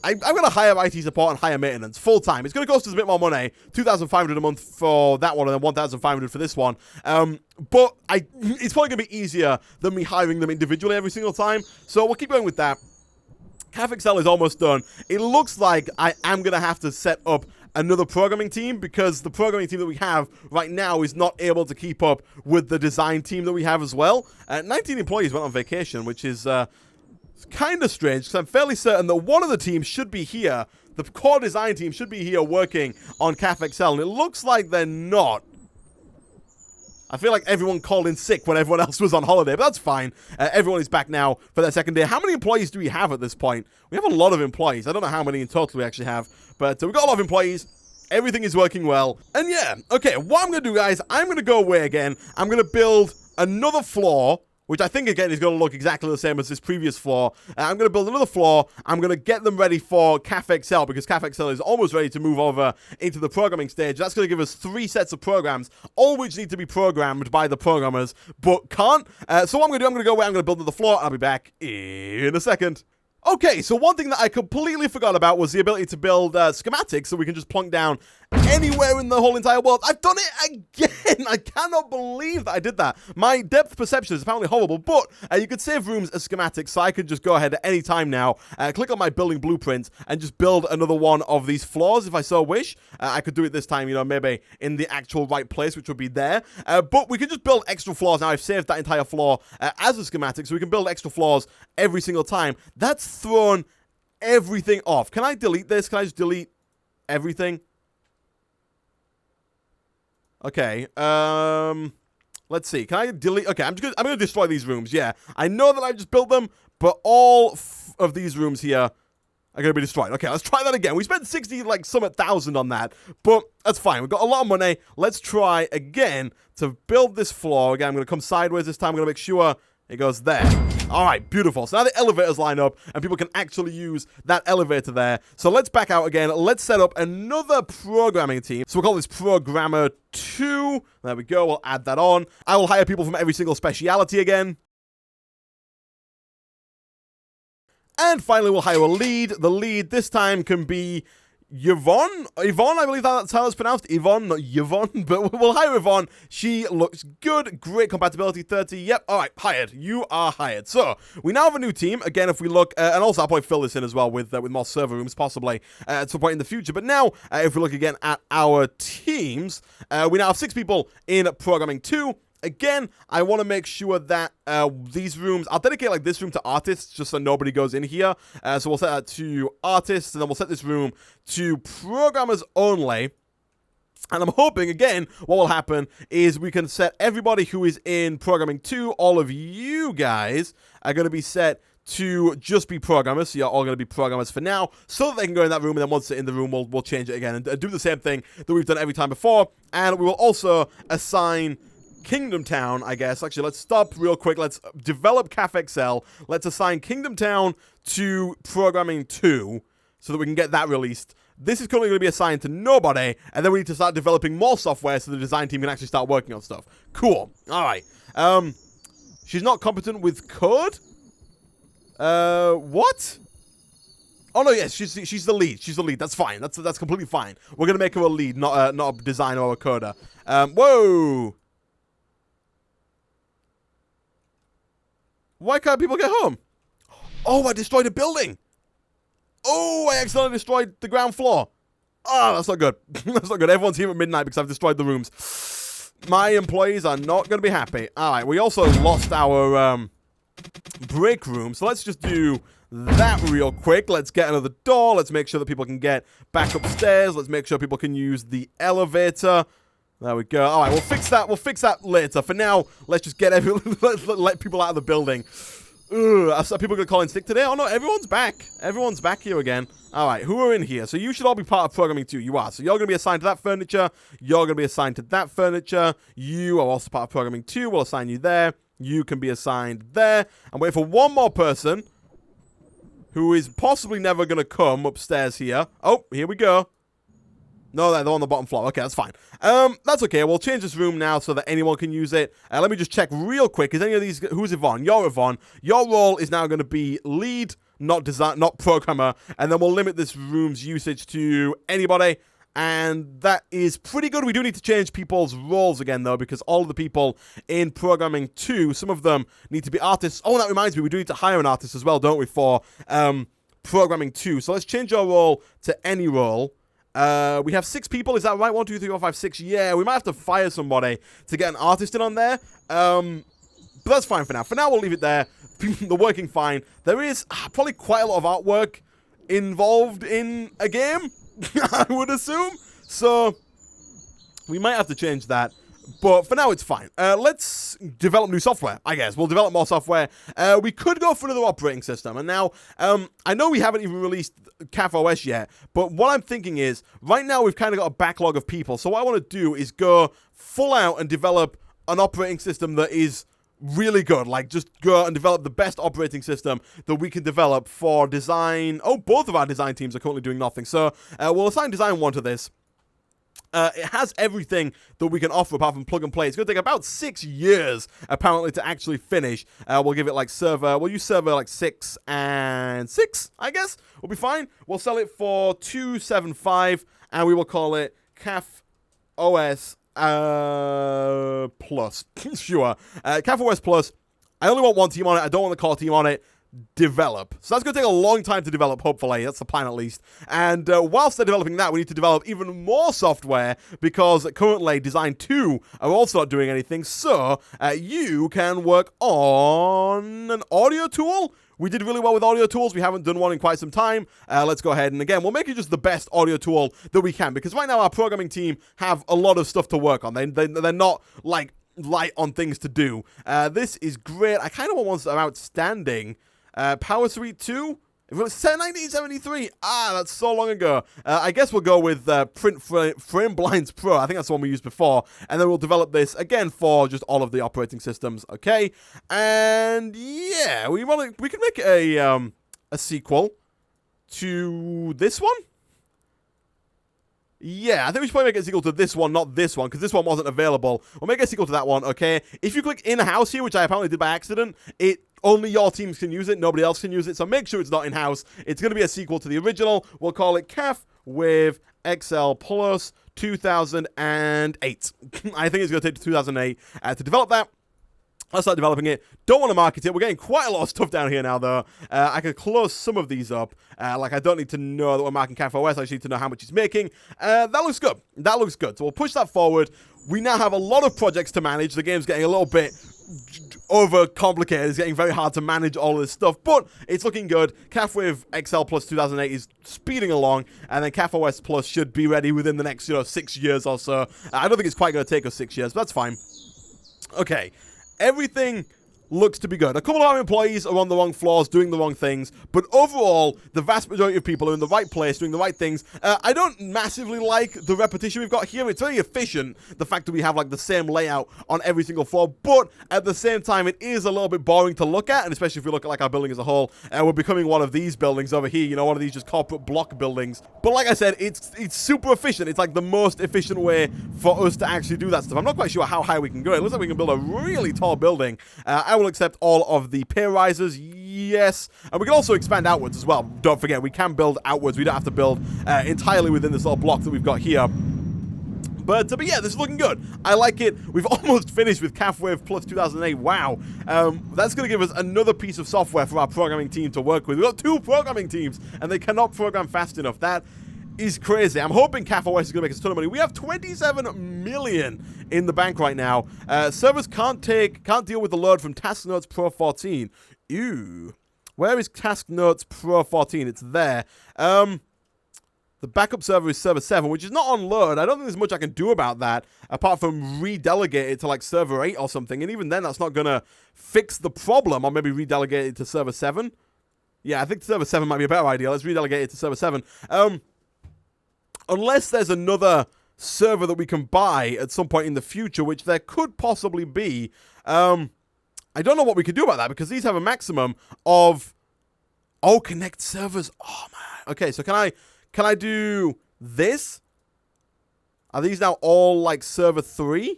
I'm going to hire IT support and hire maintenance full time. It's going to cost us a bit more money, $2,500 a month for that one, and then $1,500 for this one. But it's probably going to be easier than me hiring them individually every single time. So we'll keep going with that. CAFXL is almost done. It looks like I am going to have to set up another programming team, because the programming team that we have right now is not able to keep up with the design team that we have as well. 19 employees went on vacation, which is... kind of strange, because I'm fairly certain that one of the teams should be here. The core design team should be here working on CAFXL, and it looks like they're not. I feel like everyone called in sick when everyone else was on holiday, but that's fine. Everyone is back now for their second day. How many employees do we have at this point? We have a lot of employees. I don't know how many in total we actually have, but we've got a lot of employees. Everything is working well. And yeah, okay, what I'm going to do, guys, I'm going to go away again. I'm going to build another floor, which I think, again, is going to look exactly the same as this previous floor. I'm going to build another floor. I'm going to get them ready for CAFXL, because CAFXL is almost ready to move over into the programming stage. That's going to give us 3 sets of programs, all which need to be programmed by the programmers, but can't. So what I'm going to do, I'm going to go away, I'm going to build another floor, and I'll be back in a second. Okay, so one thing that I completely forgot about was the ability to build schematics, so we can just plunk down anywhere in the whole entire world. I've done it again! I cannot believe that I did that. My depth perception is apparently horrible, but you could save rooms as schematics, so I could just go ahead at any time now, click on my building blueprint, and just build another one of these floors if I so wish. I could do it this time, you know, maybe in the actual right place, which would be there. But we can just build extra floors now. I've saved that entire floor as a schematic, so we can build extra floors every single time. That's thrown everything off. Can I delete this? Can I just delete everything? Okay, let's see. Can I delete? Okay, I'm gonna destroy these rooms. Yeah, I know that I just built them, but all of these rooms here are gonna be destroyed. Okay, let's try that again. We spent 60 like some thousand on that, but that's fine. We've got a lot of money. Let's try again to build this floor. Again, I'm gonna come sideways this time. I'm gonna make sure it goes there. All right, beautiful. So now the elevators line up, and people can actually use that elevator there. So let's back out again. Let's set up another programming team. So we'll call this Programmer 2. There we go. We'll add that on. I will hire people from every single speciality again. And finally, we'll hire a lead. The lead this time can be Yvonne, I believe that's how it's pronounced. Yvonne, not Yvonne, but we'll hire Yvonne. She looks good. Great compatibility, 30. Yep, all right, hired. You are hired. So, we now have a new team. Again, if we look, and also I'll probably fill this in as well with more server rooms, possibly, at some point in the future. But now, if we look again at our teams, we now have 6 people in Programming 2. Again, I want to make sure that these rooms, I'll dedicate like this room to artists just so nobody goes in here. So we'll set that to artists, and then we'll set this room to programmers only. And I'm hoping, again, what will happen is we can set everybody who is in Programming 2, all of you guys are going to be set to just be programmers, so you're all going to be programmers for now, so that they can go in that room, and then once they're in the room, we'll change it again and do the same thing that we've done every time before. And we will also assign Kingdom Town, I guess. Actually, let's stop real quick. Let's develop CAFXL. Let's assign Kingdom Town to Programming 2 so that we can get that released. This is currently going to be assigned to nobody, and then we need to start developing more software so the design team can actually start working on stuff. Cool. All right. She's not competent with code? What? Oh, no, yes, she's the lead. She's the lead. That's fine. That's completely fine. We're going to make her a lead, not a designer or a coder. Whoa! Why can't people get home? Oh, I destroyed a building. Oh, I accidentally destroyed the ground floor. Oh, that's not good. That's not good. Everyone's here at midnight because I've destroyed the rooms. My employees are not going to be happy. All right, we also lost our break room. So let's just do that real quick. Let's get another door. Let's make sure that people can get back upstairs. Let's make sure people can use the elevator. There we go. All right, we'll fix that. We'll fix that later. For now, let's just get let people out of the building. Ugh, are people going to call in sick today? Oh, no, everyone's back. Everyone's back here again. All right, who are in here? So you should all be part of Programming 2. You are. So you're going to be assigned to that furniture. You're going to be assigned to that furniture. You are also part of Programming 2. We'll assign you there. You can be assigned there. I'm waiting for one more person who is possibly never going to come upstairs here. Oh, here we go. No, they're on the bottom floor. Okay, that's fine. That's okay. We'll change this room now so that anyone can use it. Let me just check real quick. Is any of these... Who's Yvonne? You're Yvonne. Your role is now going to be lead, not design, not programmer. And then we'll limit this room's usage to anybody. And that is pretty good. We do need to change people's roles again, though, because all of the people in Programming 2, some of them need to be artists. Oh, that reminds me. We do need to hire an artist as well, don't we, for Programming 2. So let's change our role to any role. We have 6 people, is that right? 1, 2, 3, 4, 5, 6. Yeah, we might have to fire somebody to get an artist in on there. But that's fine for now. For now, we'll leave it there. They're working fine. There is probably quite a lot of artwork involved in a game, I would assume. So, we might have to change that. But for now, it's fine. Let's develop new software, I guess. We'll develop more software. We could go for another operating system. And now, I know we haven't even released CAFOS yet, but what I'm thinking is, right now we've kind of got a backlog of people. So what I want to do is go full out and develop an operating system that is really good. Like, just go out and develop the best operating system that we can develop for design. Oh, both of our design teams are currently doing nothing. So we'll assign design 1 to this. It has everything that we can offer apart from plug and play. It's going to take about 6 years, apparently, to actually finish. We'll give it like server. We'll use server like 6 and 6, I guess. We'll be fine. We'll sell it for $275, and we will call it CAFOS Plus. Sure. CAFOS Plus. I only want one team on it. I don't want the core team on it. Develop. So that's going to take a long time to develop, hopefully. That's the plan, at least. And whilst they're developing that, we need to develop even more software because currently Design 2 are also not doing anything. So you can work on an audio tool. We did really well with audio tools. We haven't done one in quite some time. Let's go ahead and, again, we'll make it just the best audio tool that we can because right now our programming team have a lot of stuff to work on. They're not, like, light on things to do. This is great. I kind of want ones that are outstanding. Power Suite 2? If it was 1973, that's so long ago. I guess we'll go with Print Frame Blinds Pro. I think that's the one we used before. And then we'll develop this again for just all of the operating systems. Okay. And yeah, we can make a sequel to this one. Yeah, I think we should probably make a sequel to this one, not this one, because this one wasn't available. We'll make a sequel to that one, okay? If you click in-house here, which I apparently did by accident, it Only your teams can use it. Nobody else can use it. So make sure it's not in-house. It's going to be a sequel to the original. We'll call it CAF with XL Plus 2008. I think it's going to take 2008 to develop that. I'll start developing it. Don't want to market it. We're getting quite a lot of stuff down here now, though. I can close some of these up. Like, I don't need to know that we're marking CAF OS. I just need to know how much it's making. That looks good. That looks good. So we'll push that forward. We now have a lot of projects to manage. The game's getting a little bit over-complicated. It's getting very hard to manage all of this stuff, but it's looking good. CAF with XL Plus 2008 is speeding along, and then CAF OS Plus should be ready within the next, 6 years or so. I don't think it's quite going to take us 6 years, but that's fine. Okay. Everything looks to be good. A couple of our employees are on the wrong floors, doing the wrong things, but overall, the vast majority of people are in the right place, doing the right things. I don't massively like the repetition we've got here. It's very efficient, the fact that we have, like, the same layout on every single floor, but at the same time, it is a little bit boring to look at, and especially if we look at, like, our building as a whole. We're becoming one of these buildings over here, one of these just corporate block buildings. But like I said, it's super efficient. It's, like, the most efficient way for us to actually do that stuff. I'm not quite sure how high we can go. It looks like we can build a really tall building. I will accept all of the pay rises, yes. And we can also expand outwards as well. Don't forget, we can build outwards. We don't have to build entirely within this little block that we've got here. But yeah, this is looking good. I like it. We've almost finished with CAF Wave Plus 2008. Wow. That's going to give us another piece of software for our programming team to work with. We've got 2 programming teams, and they cannot program fast enough. That is crazy. I'm hoping CAF OS is going to make us a ton of money. We have 27 million in the bank right now. Servers can't deal with the load from Task Notes Pro 14. Ew. Where is Task Notes Pro 14? It's there. The backup server is server 7, which is not on load. I don't think there's much I can do about that, apart from redelegate it to, like, server 8 or something. And even then, that's not going to fix the problem. Or maybe redelegate it to server 7. Yeah, I think server 7 might be a better idea. Let's redelegate it to server 7. Unless there's another server that we can buy at some point in the future, which there could possibly be. I don't know what we could do about that, because these have a maximum of... Oh, connect servers. Oh, man. Okay, so can I do this? Are these now all, like, server 3?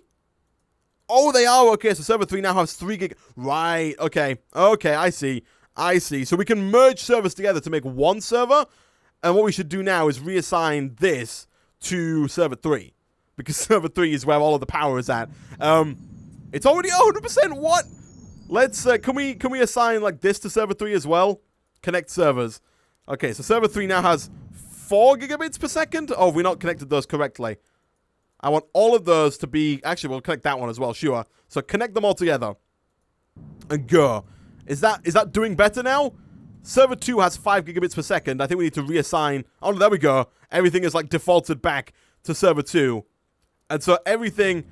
Oh, they are. Okay, so server 3 now has 3 gig. Right, okay. Okay, I see. So we can merge servers together to make one server. And what we should do now is reassign this to server 3. Because server 3 is where all of the power is at. It's already 100%. What? Let's, can we assign, like, this to server 3 as well? Connect servers. Okay, so server 3 now has 4 gigabits per second. Oh, we're not connected those correctly. I want all of those to be... Actually, we'll connect that one as well, sure. So connect them all together. And go. Is that doing better now? Server 2 has 5 gigabits per second. I think we need to reassign. Oh, there we go. Everything is, like, defaulted back to server 2. And so everything...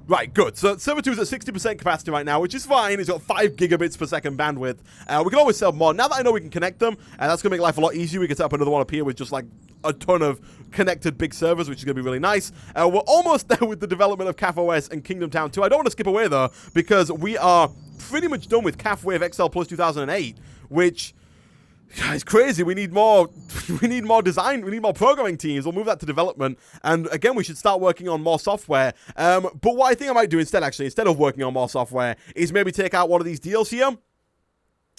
Right, good. So server 2 is at 60% capacity right now, which is fine. It's got 5 gigabits per second bandwidth. We can always sell more. Now that I know we can connect them, that's going to make life a lot easier. We can set up another one up here with just, like, a ton of connected big servers, which is going to be really nice. We're almost there with the development of CAF OS and Kingdom Town 2. I don't want to skip away, though, because we are pretty much done with CAF Wave XL Plus 2008, which... It's crazy. We need more design. We need more programming teams. We'll move that to development. And again, we should start working on more software. But what I think I might do instead of working on more software, is maybe take out one of these deals here.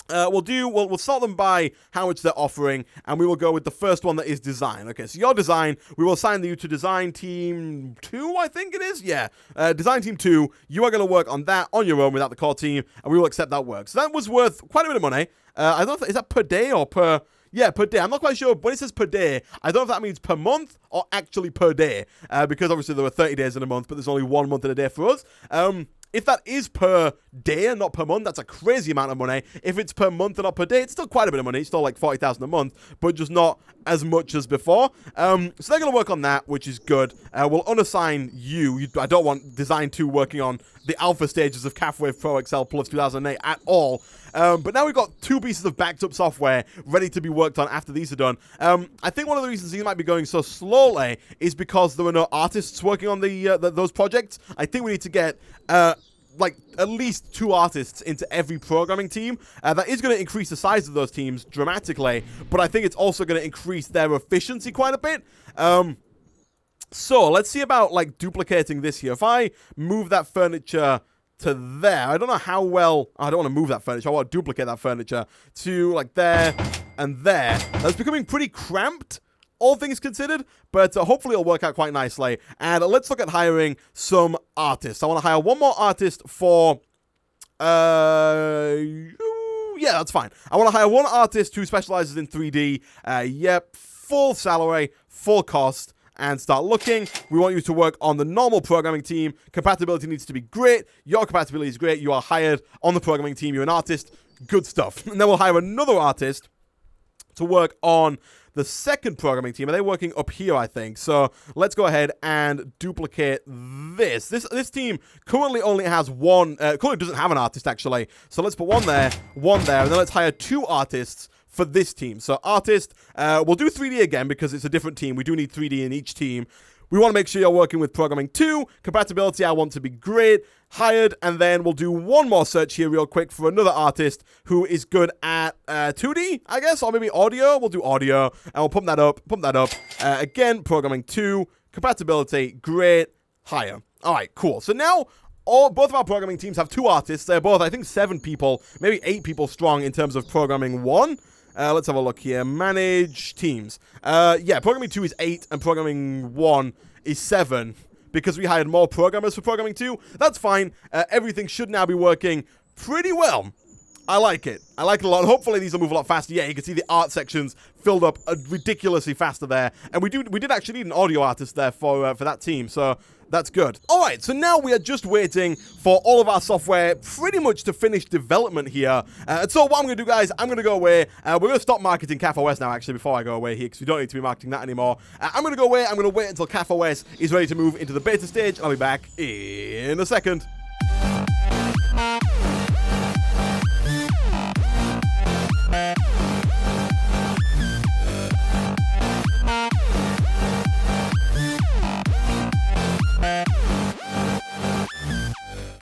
We'll sort them by how much they're offering, and we will go with the first one that is design. Okay, so your design, we will assign you to design team 2, I think it is? Yeah, design team 2, you are going to work on that on your own without the core team, and we will accept that work. So that was worth quite a bit of money. I don't know if, is that per day or per... Yeah, per day. I'm not quite sure. When it says per day, I don't know if that means per month or actually per day, because obviously there are 30 days in a month, but there's only 1 month in a day for us. If that is per day and not per month, that's a crazy amount of money. If it's per month and not per day, it's still quite a bit of money. It's still like 40,000 a month, but just not as much as before. So they're going to work on that, which is good. We'll unassign you. I don't want Design 2 working on the alpha stages of CAF Wave Pro XL Plus 2008 at all. But now we've got 2 pieces of backed up software ready to be worked on after these are done. I think one of the reasons these might be going so slowly is because there were no artists working on those projects. I think we need to get... like at least 2 artists into every programming team. That is going to increase the size of those teams dramatically, but I think it's also going to increase their efficiency quite a bit. So let's see about like duplicating this here. If I move that furniture to there. I don't know how well... I don't want to move that furniture. I want to duplicate that furniture to, like, there and there. That's becoming pretty cramped, all things considered, but hopefully it'll work out quite nicely. And let's look at hiring some artists. I want to hire one more artist for... yeah, that's fine. I want to hire one artist who specializes in 3D. Yep, full salary, full cost, and start looking. We want you to work on the normal programming team. Compatibility needs to be great. Your compatibility is great. You are hired on the programming team. You're an artist. Good stuff. And then we'll hire another artist to work on the second programming team. Are they working up here, I think? So let's go ahead and duplicate this. This team currently only has one, currently doesn't have an artist, actually. So let's put one there, and then let's hire 2 artists for this team. So artist, we'll do 3D again because it's a different team. We do need 3D in each team. We want to make sure you're working with programming 2. Compatibility, I want to be great. Hired, and then we'll do one more search here real quick for another artist who is good at 2D, I guess, or maybe audio. We'll do audio, and we'll pump that up. Again, programming 2. Compatibility, great. Hire. All right, cool. So now... both of our programming teams have 2 artists. They're both, I think, 7 people, maybe 8 people strong in terms of programming 1. Let's have a look here. Manage teams. Yeah, programming 2 is 8, and programming 1 is 7. Because we hired more programmers for programming 2. That's fine. Everything should now be working pretty well. I like it. I like it a lot. Hopefully these will move a lot faster. Yeah, you can see the art sections filled up ridiculously faster there. And we did actually need an audio artist there for that team. So that's good. All right, so now we are just waiting for all of our software pretty much to finish development here. And so what I'm going to do, guys, I'm going to go away. We're going to stop marketing CAFOS now, actually, before I go away here, because we don't need to be marketing that anymore. I'm going to go away. I'm going to wait until CAFOS is ready to move into the beta stage. I'll be back in a second.